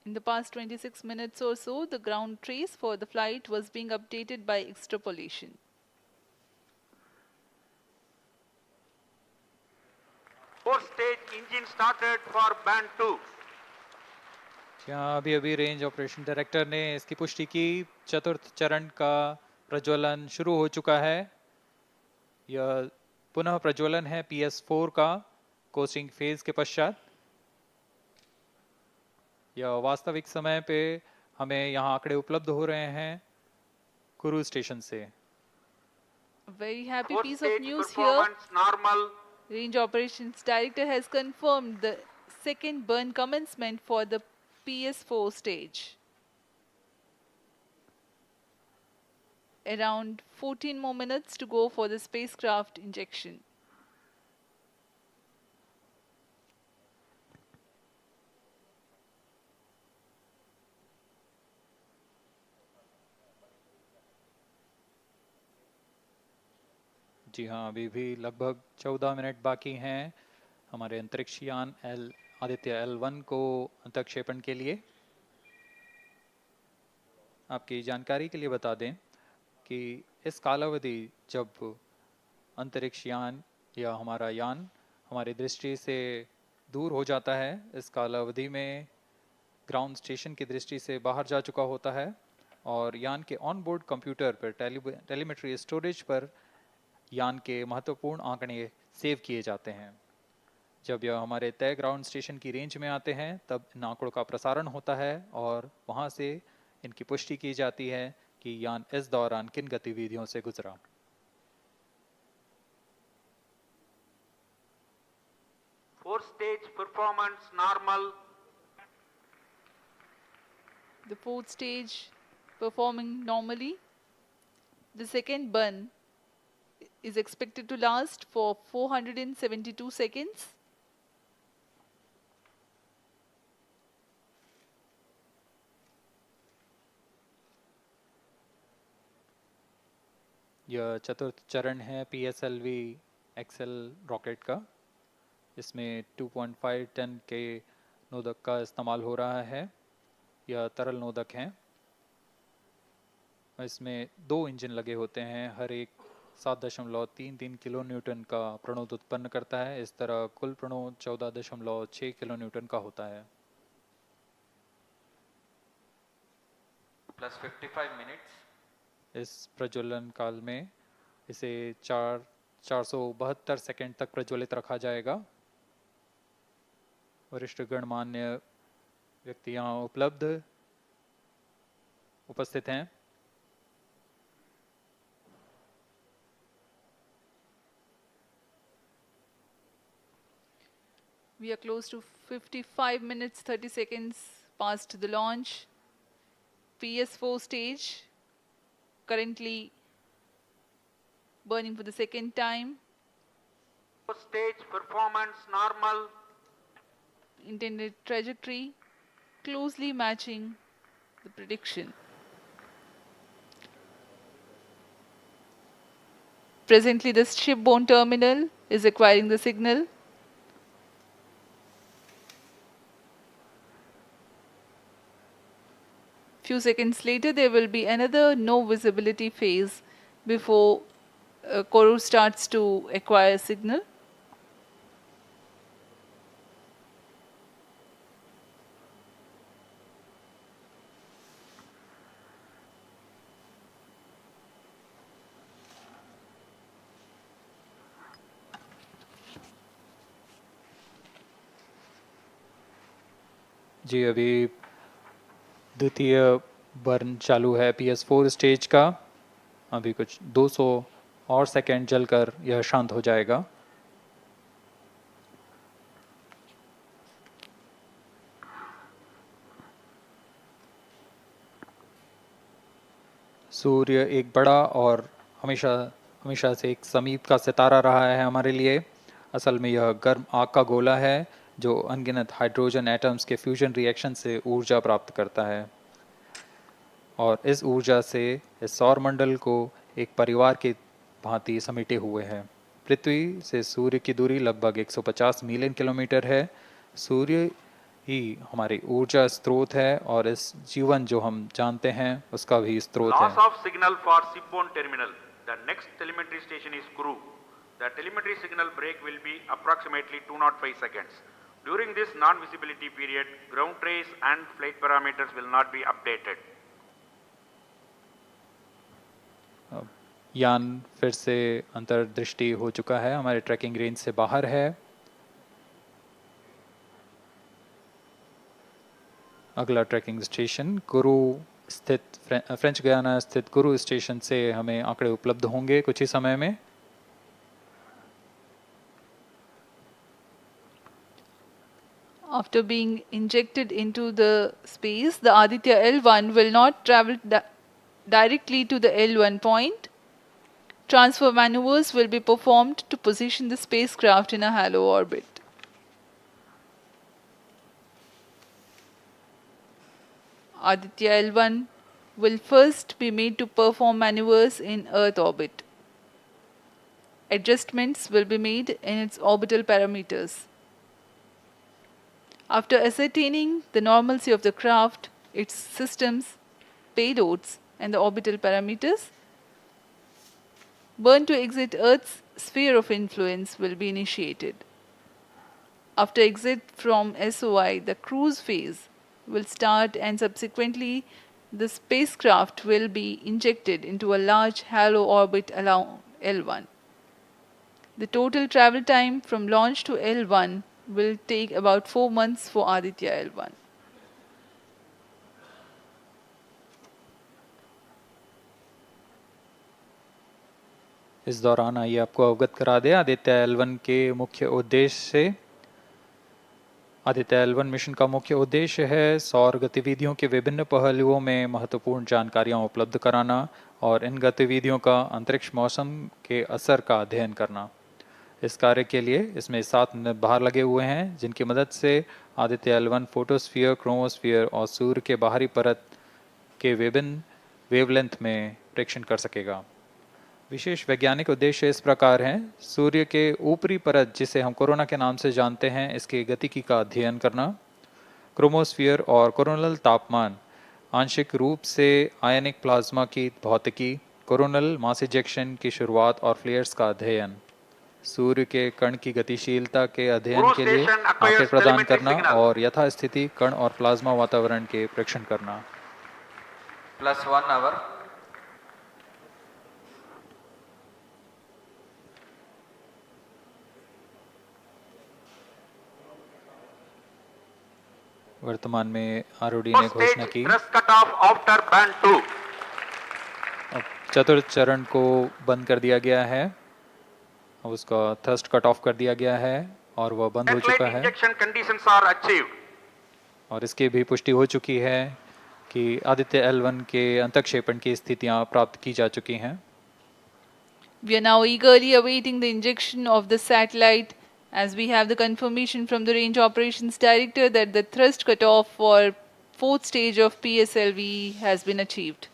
In the past 26 minutes or so, the ground trace for the flight was being updated by extrapolation. Fourth stage engine started for band 2. यहाँ अभी रेंज ऑपरेशन डायरेक्टर ने इसकी पुष्टि की, चतुर्थ चरण का प्रज्वलन शुरू हो चुका है। यह पुनः प्रज्वलन है PS4 का कोस्टिंग फेज के पश्चात। यह वास्तविक समय पे हमें यहाँ आंकड़े उपलब्ध हो रहे हैं क्रूज स्टेशन से। Very happy piece of news here. Normal. Range Operations Director has confirmed the second burn commencement for the PS4 stage. Around 14 more minutes to go for the spacecraft injection. जी हाँ, अभी भी लगभग 14 minute बाकी हैं हमारे अंतरिक्ष यान आदित्य L1 को अंतक्षेपण के लिए। आपकी जानकारी के लिए बता दें कि इस कालावधि जब अंतरिक्ष यान या हमारा यान हमारी दृष्टि से दूर हो जाता है, इस कालावधि में ग्राउंड स्टेशन की दृष्टि से बाहर जा चुका होता है और यान के ऑन बोर्ड कंप्यूटर पर टेलीमेट्री स्टोरेज पर यान के महत्वपूर्ण आंकड़े सेव किए जाते हैं। जब यह हमारे तय ग्राउंड स्टेशन की रेंज में आते हैं तब इन आंकड़ों का प्रसारण होता है और वहां से इनकी पुष्टि की जाती है कि यान इस दौरान किन गतिविधियों से गुजरा। Fourth stage performance normal. The fourth stage performing normally. The second burn is expected to last for 472 seconds. यह चतुर्थ चरण है PSLV XL रॉकेट का। इसमें 2.5 टन के नोदक का इस्तेमाल हो रहा है। यह तरल नोदक हैं। इसमें 2 इंजन लगे होते हैं, हर एक 7.33 किलो न्यूटन का प्रणोद उत्पन्न करता है। इस तरह कुल प्रणोद 14.6 किलो न्यूटन का होता है। Plus 55 minutes. इस प्रज्वलन काल में इसे 472 सेकंड तक प्रज्वलित रखा जाएगा। वरिष्ठ गणमान्य व्यक्ति यहाँ उपस्थित हैं। We are close to 55 minutes 30 seconds past the launch. PS4 stage currently burning for the second time. Stage performance normal. Intended trajectory closely matching the prediction. Presently, the shipborne terminal is acquiring the signal. Few seconds later, there will be another no visibility phase before Koru starts to acquire signal. जी अभी द्वितीय burn चालू है PS4 stage का। अभी कुछ 200 और second जलकर यह शांत हो जाएगा। सूर्य एक बड़ा और हमेशा से एक समीप का सितारा रहा है हमारे लिए। असल में यह गर्म आग का गोला है जो अनगिनत हाइड्रोजन एटम्स के फ्यूजन रिएक्शन से ऊर्जा प्राप्त करता है और इस ऊर्जा से इस सौर मंडल को एक परिवार की भांति समेटे हुए है। पृथ्वी से सूर्य की दूरी लगभग 150 मिलियन किलोमीटर है। सूर्य ही हमारी ऊर्जा स्रोत है और इस जीवन जो हम जानते हैं उसका भी स्रोत है। Loss of signal for shipborne terminal. The next telemetry station is Kuru. The telemetry signal break will be approximately 205 seconds. During this non-visibility period, ground trace and flight parameters will not be updated. यान फिर से अंतर्दृष्टि हो चुका है, हमारे trekking range से बाहर है। अगला ट्रैकिंग स्टेशन कुरु स्थित फ्रेंच गयाना स्थित कुरु स्टेशन से हमें आंकड़े उपलब्ध होंगे कुछ ही समय में। After being injected into the space, the Aditya L1 will not travel directly to the L1 point. Transfer maneuvers will be performed to position the spacecraft in a halo orbit. Aditya L1 will first be made to perform maneuvers in Earth orbit. Adjustments will be made in its orbital parameters. After ascertaining the normalcy of the craft, its systems, payloads, and the orbital parameters, burn to exit Earth's sphere of influence will be initiated. After exit from SOI, the cruise phase will start and subsequently the spacecraft will be injected into a large halo orbit along L1. The total travel time from launch to L1 will take about 4 months for Aditya L1. इस दौरान आइए आपको अवगत करा दें Aditya L1 के मुख्य उद्देश्य से। आदित्य L1 मिशन का मुख्य उद्देश्य है सौर गतिविधियों के विभिन्न पहलुओं में महत्वपूर्ण जानकारियां उपलब्ध कराना और इन गतिविधियों का अंतरिक्ष मौसम के असर का अध्ययन करना। इस कार्य के लिए इसमें 7 निर्धार लगे हुए हैं जिनकी मदद से आदित्य L1 फोटोस्फीयर, क्रोमोस्फीयर और सूर्य के बाहरी परत के विभिन्न वेवलेंथ में प्रेक्षण कर सकेगा। विशेष वैज्ञानिक उद्देश्य इस प्रकार हैं: सूर्य के ऊपरी परत जिसे हम कोरोना के नाम से जानते हैं, इसके गतिकी का अध्ययन करना, क्रोमोस्फीयर और कोरोनल तापमान, आंशिक रूप से आयनिक प्लाज्मा की भौतिकी, कोरोनल मास इजेक्शन की शुरुआत और फ्लेयर्स का अध्ययन, सूर्य के कण की गतिशीलता के अध्ययन के लिए आंकड़े प्रदान करना और यथास्थिति कण और प्लाज्मा वातावरण के प्रेक्षण करना। +1 hour. वर्तमान में आरओडी ने घोषणा की अब चतुर्थ चरण को बंद कर दिया गया है, अब उसका थ्रस्ट कट ऑफ कर दिया गया है और वह बंद हो चुका है और इसकी भी पुष्टि हो चुकी है कि आदित्य L1 के अंतक्षेपण की स्थितियां प्राप्त की जा चुकी हैं। We are now eagerly awaiting the injection of the satellite as we have the confirmation from the Range Operations Director that the thrust cutoff for 4th stage of PSLV has been achieved.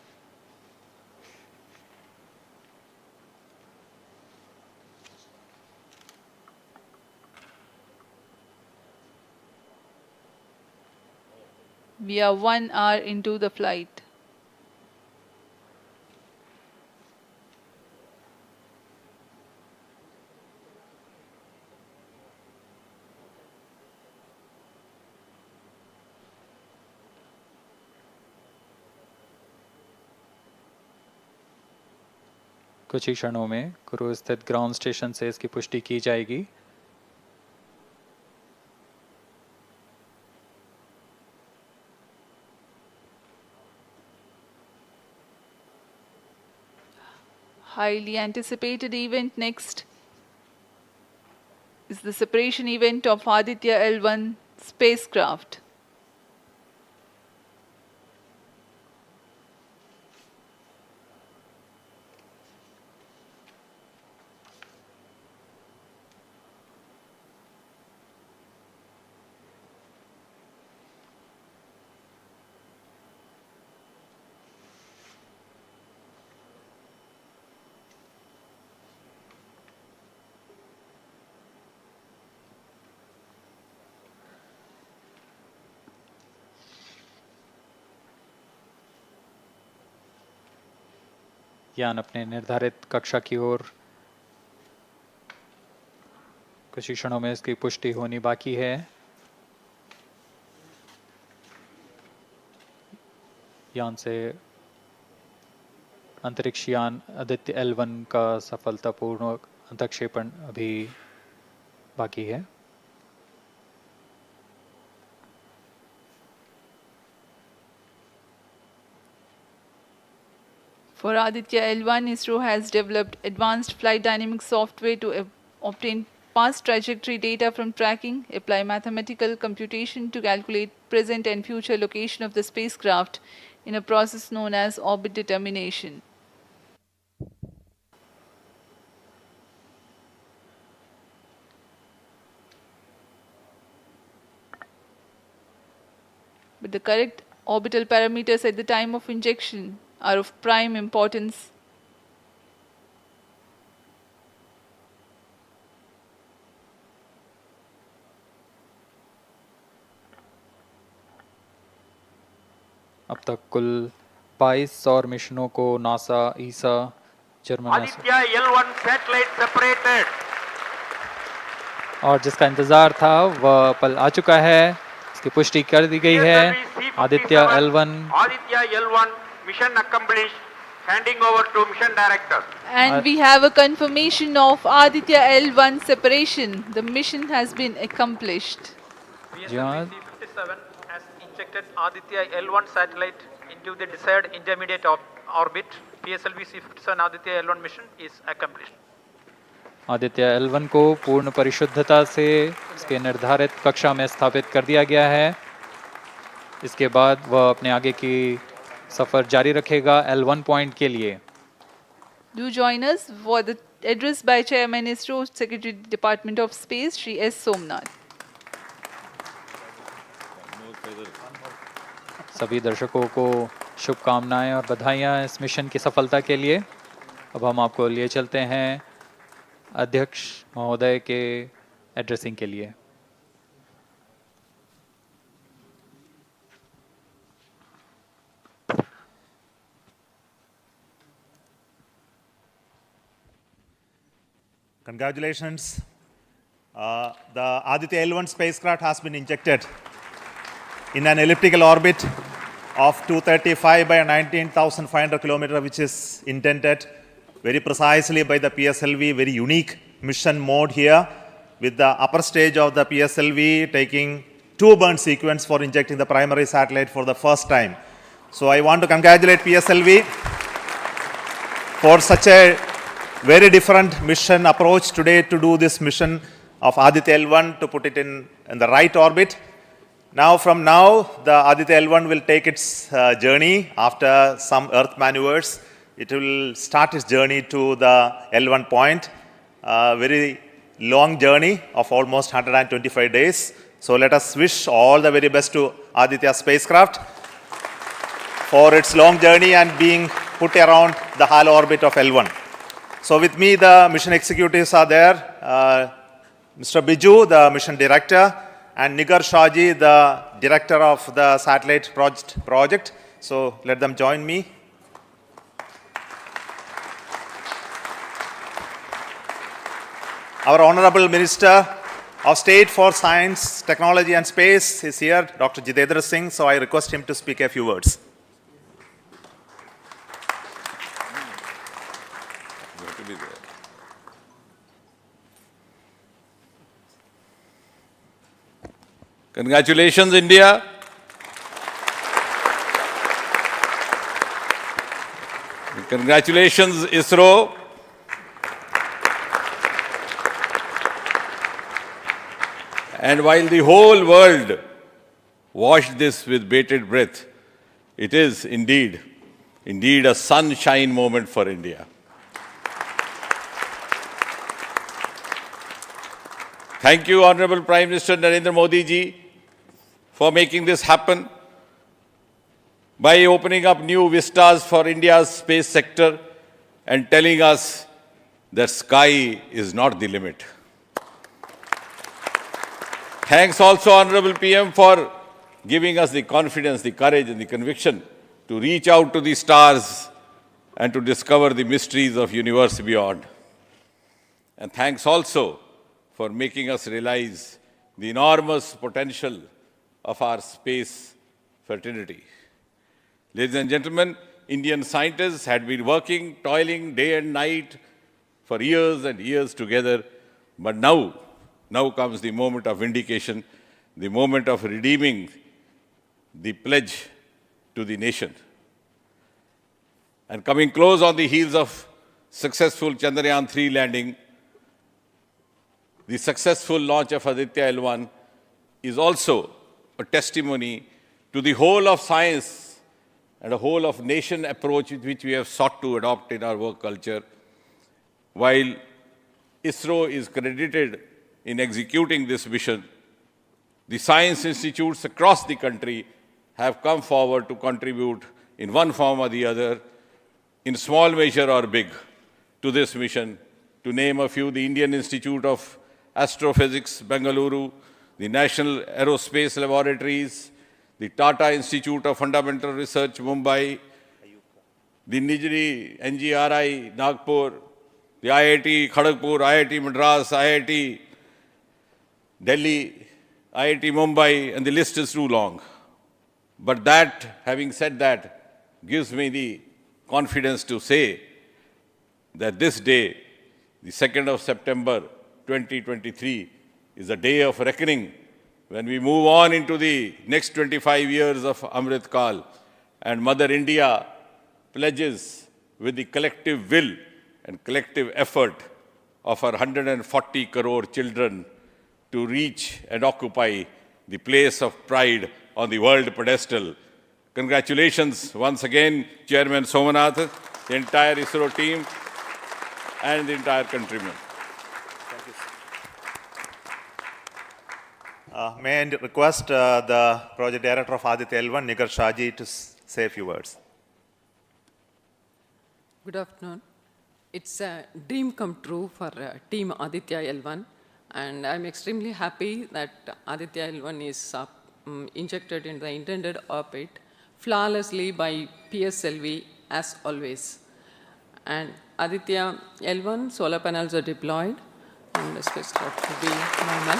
We are 1 hour into the flight. कुछ ही क्षणों में कुरु स्थित ground station से इसकी पुष्टि की जाएगी। Highly anticipated event next is the separation event of Aditya L1 spacecraft. यान अपने निर्धारित कक्षा की ओर कुछ ही क्षणों में इसकी पुष्टि होनी बाकी है। यान से अंतरिक्ष यान आदित्य L1 का सफलतापूर्ण अंतक्षेपण अभी बाकी है। For Aditya L1, ISRO has developed advanced flight dynamic software to obtain past trajectory data from tracking, apply mathematical computation to calculate present and future location of the spacecraft in a process known as orbit determination. But the correct orbital parameters at the time of injection are of prime importance. अब तक कुल 22 सौर मिशनों को NASA, ईसा, German Aditya L1 satellite separated. और जिसका इंतजार था वह पल आ चुका है। इसकी पुष्टि कर दी गई है। Aditya L1 Aditya L1 mission accomplished. Handing over to mission director. And we have a confirmation of Aditya L1 separation. The mission has been accomplished. PSLV-C57 has injected Aditya L1 satellite into the desired intermediate orbit. PSLV-C57 Aditya L1 mission is accomplished. Aditya L1 को पूर्ण परिशुद्धता से इसके निर्धारित कक्षा में स्थापित कर दिया गया है। इसके बाद वह अपने आगे की सफर जारी रखेगा L1 पॉइंट के लिए। Do join us for the address by Chairman ISRO Secretary Department of Space Shri S. Somnath. सभी दर्शकों को शुभकामनाएं और बधाइयां इस मिशन की सफलता के लिए। अब हम आपको लिए चलते हैं अध्यक्ष महोदय के एड्रेसिंग के लिए। Congratulations. The Aditya L1 spacecraft has been injected in an elliptical orbit of 235 by 19,500 kilometers, which is intended very precisely by the PSLV, very unique mission mode here, with the upper stage of the PSLV taking 2-burn sequence for injecting the primary satellite for the first time. So I want to congratulate PSLV for such a very different mission approach today to do this mission of Aditya L1 to put it in the right orbit. Now, from now, the Aditya L1 will take its journey after some Earth maneuvers. It will start its journey to the L1 point, a very long journey of almost 125 days. So let us wish all the very best to Aditya spacecraft for its long journey and being put around the halo orbit of L1. So with me, the mission executives are there. Mr. Biju, the mission director, and Nigar Shahji, the director of the satellite project. So let them join me. Our Honorable Minister of State for Science, Technology and Space is here, Dr. Jitendra Singh. So I request him to speak a few words. Congratulations, India. Congratulations, ISRO. And while the whole world watched this with bated breath, it is indeed a sunshine moment for India. Thank you, Honorable Prime Minister Narendra Modi ji, for making this happen by opening up new vistas for India's space sector and telling us that sky is not the limit. Thanks also, Honorable PM, for giving us the confidence, the courage and the conviction to reach out to the stars and to discover the mysteries of universe beyond. And thanks also for making us realize the enormous potential of our space fraternity. Ladies and gentlemen, Indian scientists had been working, toiling day and night for years and years together, but now comes the moment of vindication, the moment of redeeming the pledge to the nation. And coming close on the heels of successful Chandrayaan-3 landing, the successful launch of Aditya L1 is also a testimony to the whole of science and a whole of nation approach which we have sought to adopt in our work culture. While ISRO is credited in executing this mission, the science institutes across the country have come forward to contribute in one form or the other, in small measure or big, to this mission. To name a few, the Indian Institute of Astrophysics, Bengaluru, the National Aerospace Laboratories, the Tata Institute of Fundamental Research, Mumbai, the Nijri NGRI, Nagpur, the IIT Kharagpur, IIT Madras, IIT Delhi, IIT Mumbai, and the list is too long. But that, having said that, gives me the confidence to say that this day, the 2nd of September 2023, is a day of reckoning when we move on into the next 25 years of Amrit Kal, and Mother India pledges with the collective will and collective effort of our 140 crore children to reach and occupy the place of pride on the world pedestal. Congratulations once again, Chairman Somanath, the entire ISRO team, and the entire countrymen. Thank you. May I request the Project Director of Aditya L1, Nigar Shaji, to say a few words. Good afternoon. It's a dream come true for Team Aditya L1, and I'm extremely happy that Aditya L1 is injected in the intended orbit flawlessly by PSLV as always. And Aditya L1 solar panels are deployed and the spacecraft will be normal.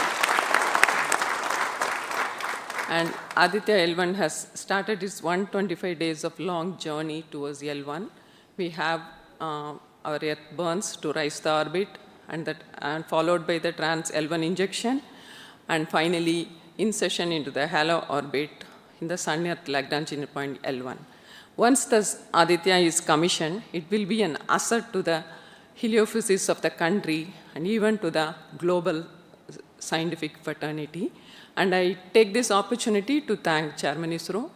And Aditya L1 has started its 125 days of long journey towards L1. We have our Earth burns to rise the orbit, and followed by the trans L1 injection, and finally insertion into the halo orbit in the Sun-Earth Lagrange point L1. Once the Aditya is commissioned, it will be an asset to the heliophysics of the country and even to the global scientific fraternity. And I take this opportunity to thank Chairman ISRO,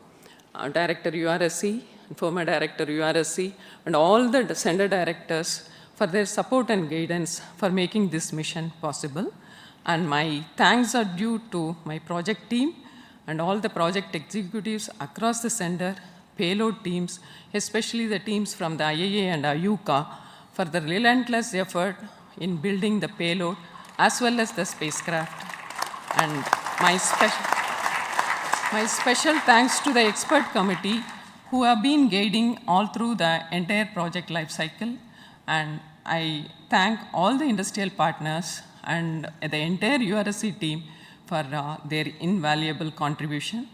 Director URSC, former Director URSC, and all the Center Directors for their support and guidance for making this mission possible. And my thanks are due to my project team and all the project executives across the center, payload teams, especially the teams from the IAA and IUCA, for the relentless effort in building the payload as well as the spacecraft. And my special thanks to the expert committee who have been guiding all through the entire project life cycle. And I thank all the industrial partners and the entire URSC team for their invaluable contribution.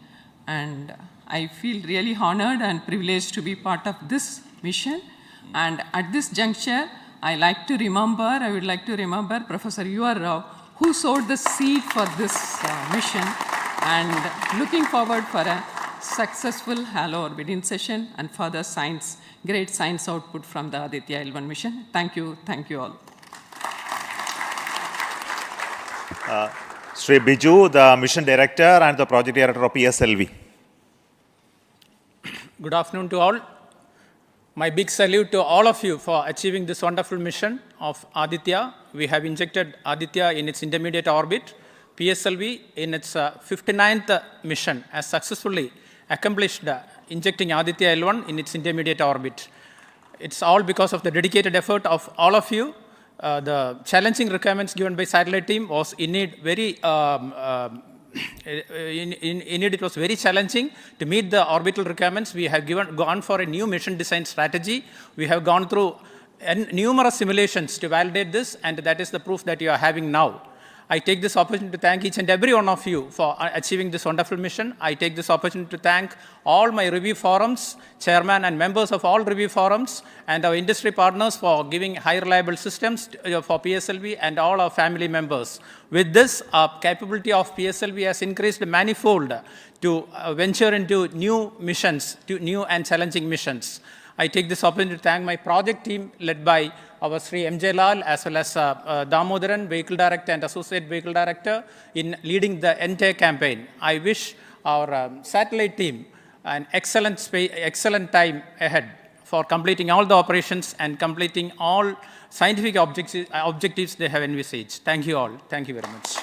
And I feel really honored and privileged to be part of this mission. And at this juncture, I would like to remember Professor U.R. Rao, who sowed the seed for this mission, and looking forward for a successful halo orbit insertion and further great science output from the Aditya L1 mission. Thank you all. Sri Biju, the Mission Director and the Project Director of PSLV. Good afternoon to all. My big salute to all of you for achieving this wonderful mission of Aditya. We have injected Aditya in its intermediate orbit. PSLV in its 59th mission has successfully accomplished injecting Aditya L1 in its intermediate orbit. It's all because of the dedicated effort of all of you. The challenging requirements given by satellite team was indeed very in it was very challenging to meet the orbital requirements. We have gone for a new mission design strategy. We have gone through numerous simulations to validate this, and that is the proof that you are having now. I take this opportunity to thank each and every one of you for achieving this wonderful mission. I take this opportunity to thank all my review forums, chairman and members of all review forums, and our industry partners for giving high reliable systems for PSLV, and all our family members. With this, our capability of PSLV has increased manifold to venture into new missions, to new and challenging missions. I take this opportunity to thank my project team led by our Sri M.J. Lal, as well as Damodaran, Vehicle Director and Associate Vehicle Director, in leading the entire campaign. I wish our satellite team an excellent time ahead for completing all the operations and completing all scientific objectives they have envisaged. Thank you all. Thank you very much.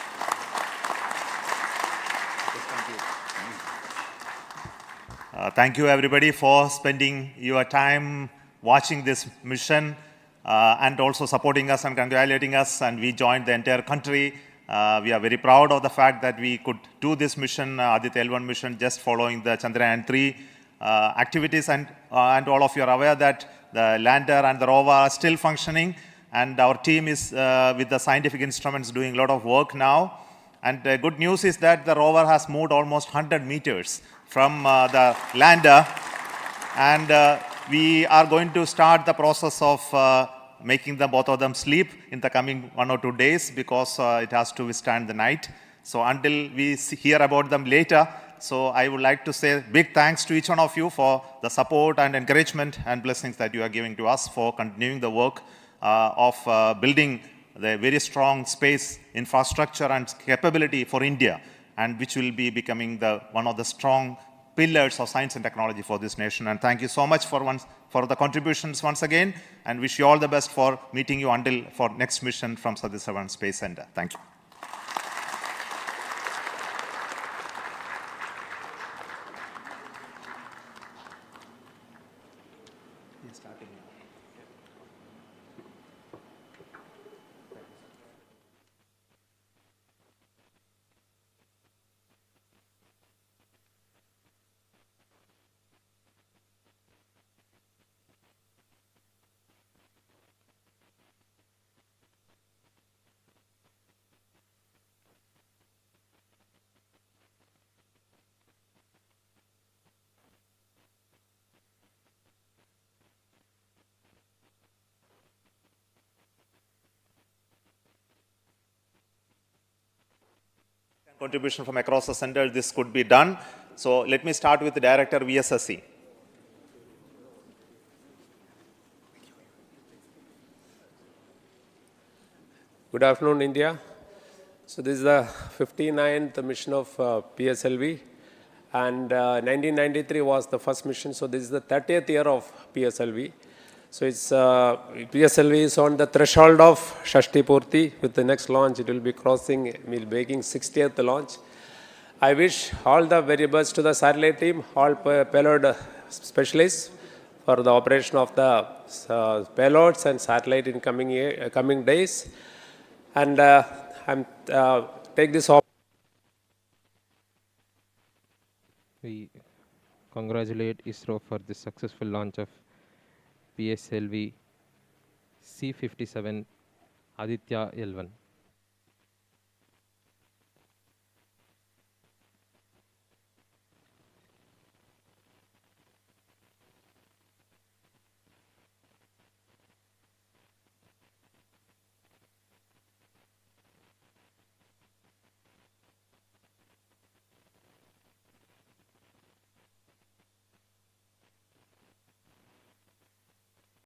Thank you everybody for spending your time watching this mission and also supporting us and congratulating us, and we joined the entire country. We are very proud of the fact that we could do this mission, Aditya L1 mission, just following the Chandrayaan 3 activities, and all of you are aware that the lander and the rover are still functioning, and our team is with the scientific instruments doing a lot of work now. And the good news is that the rover has moved almost 100 meters from the lander, and we are going to start the process of making both of them sleep in the coming 1 or 2 days, because it has to withstand the night. So until we hear about them later, so I would like to say big thanks to each one of you for the support and encouragement and blessings that you are giving to us for continuing the work of building the very strong space infrastructure and capability for India, and which will be becoming one of the strong pillars of science and technology for this nation. And thank you so much for the contributions once again, and wish you all the best for meeting you for next mission from Satish Dhawan Space Center. Thank you. Contribution from across the center, this could be done. So let me start with the Director, VSSC. Good afternoon, India. So this is the 59th mission of PSLV, and 1993 was the first mission. So this is the 30th year of PSLV. So it's PSLV is on the threshold of Shashti Purti. With the next launch, it will be making 60th launch. I wish all the very best to the satellite team, all payload specialists for the operation of the payloads and satellite in coming days. And I'm take this opportunity. We congratulate ISRO for the successful launch of PSLV-C57 Aditya L1.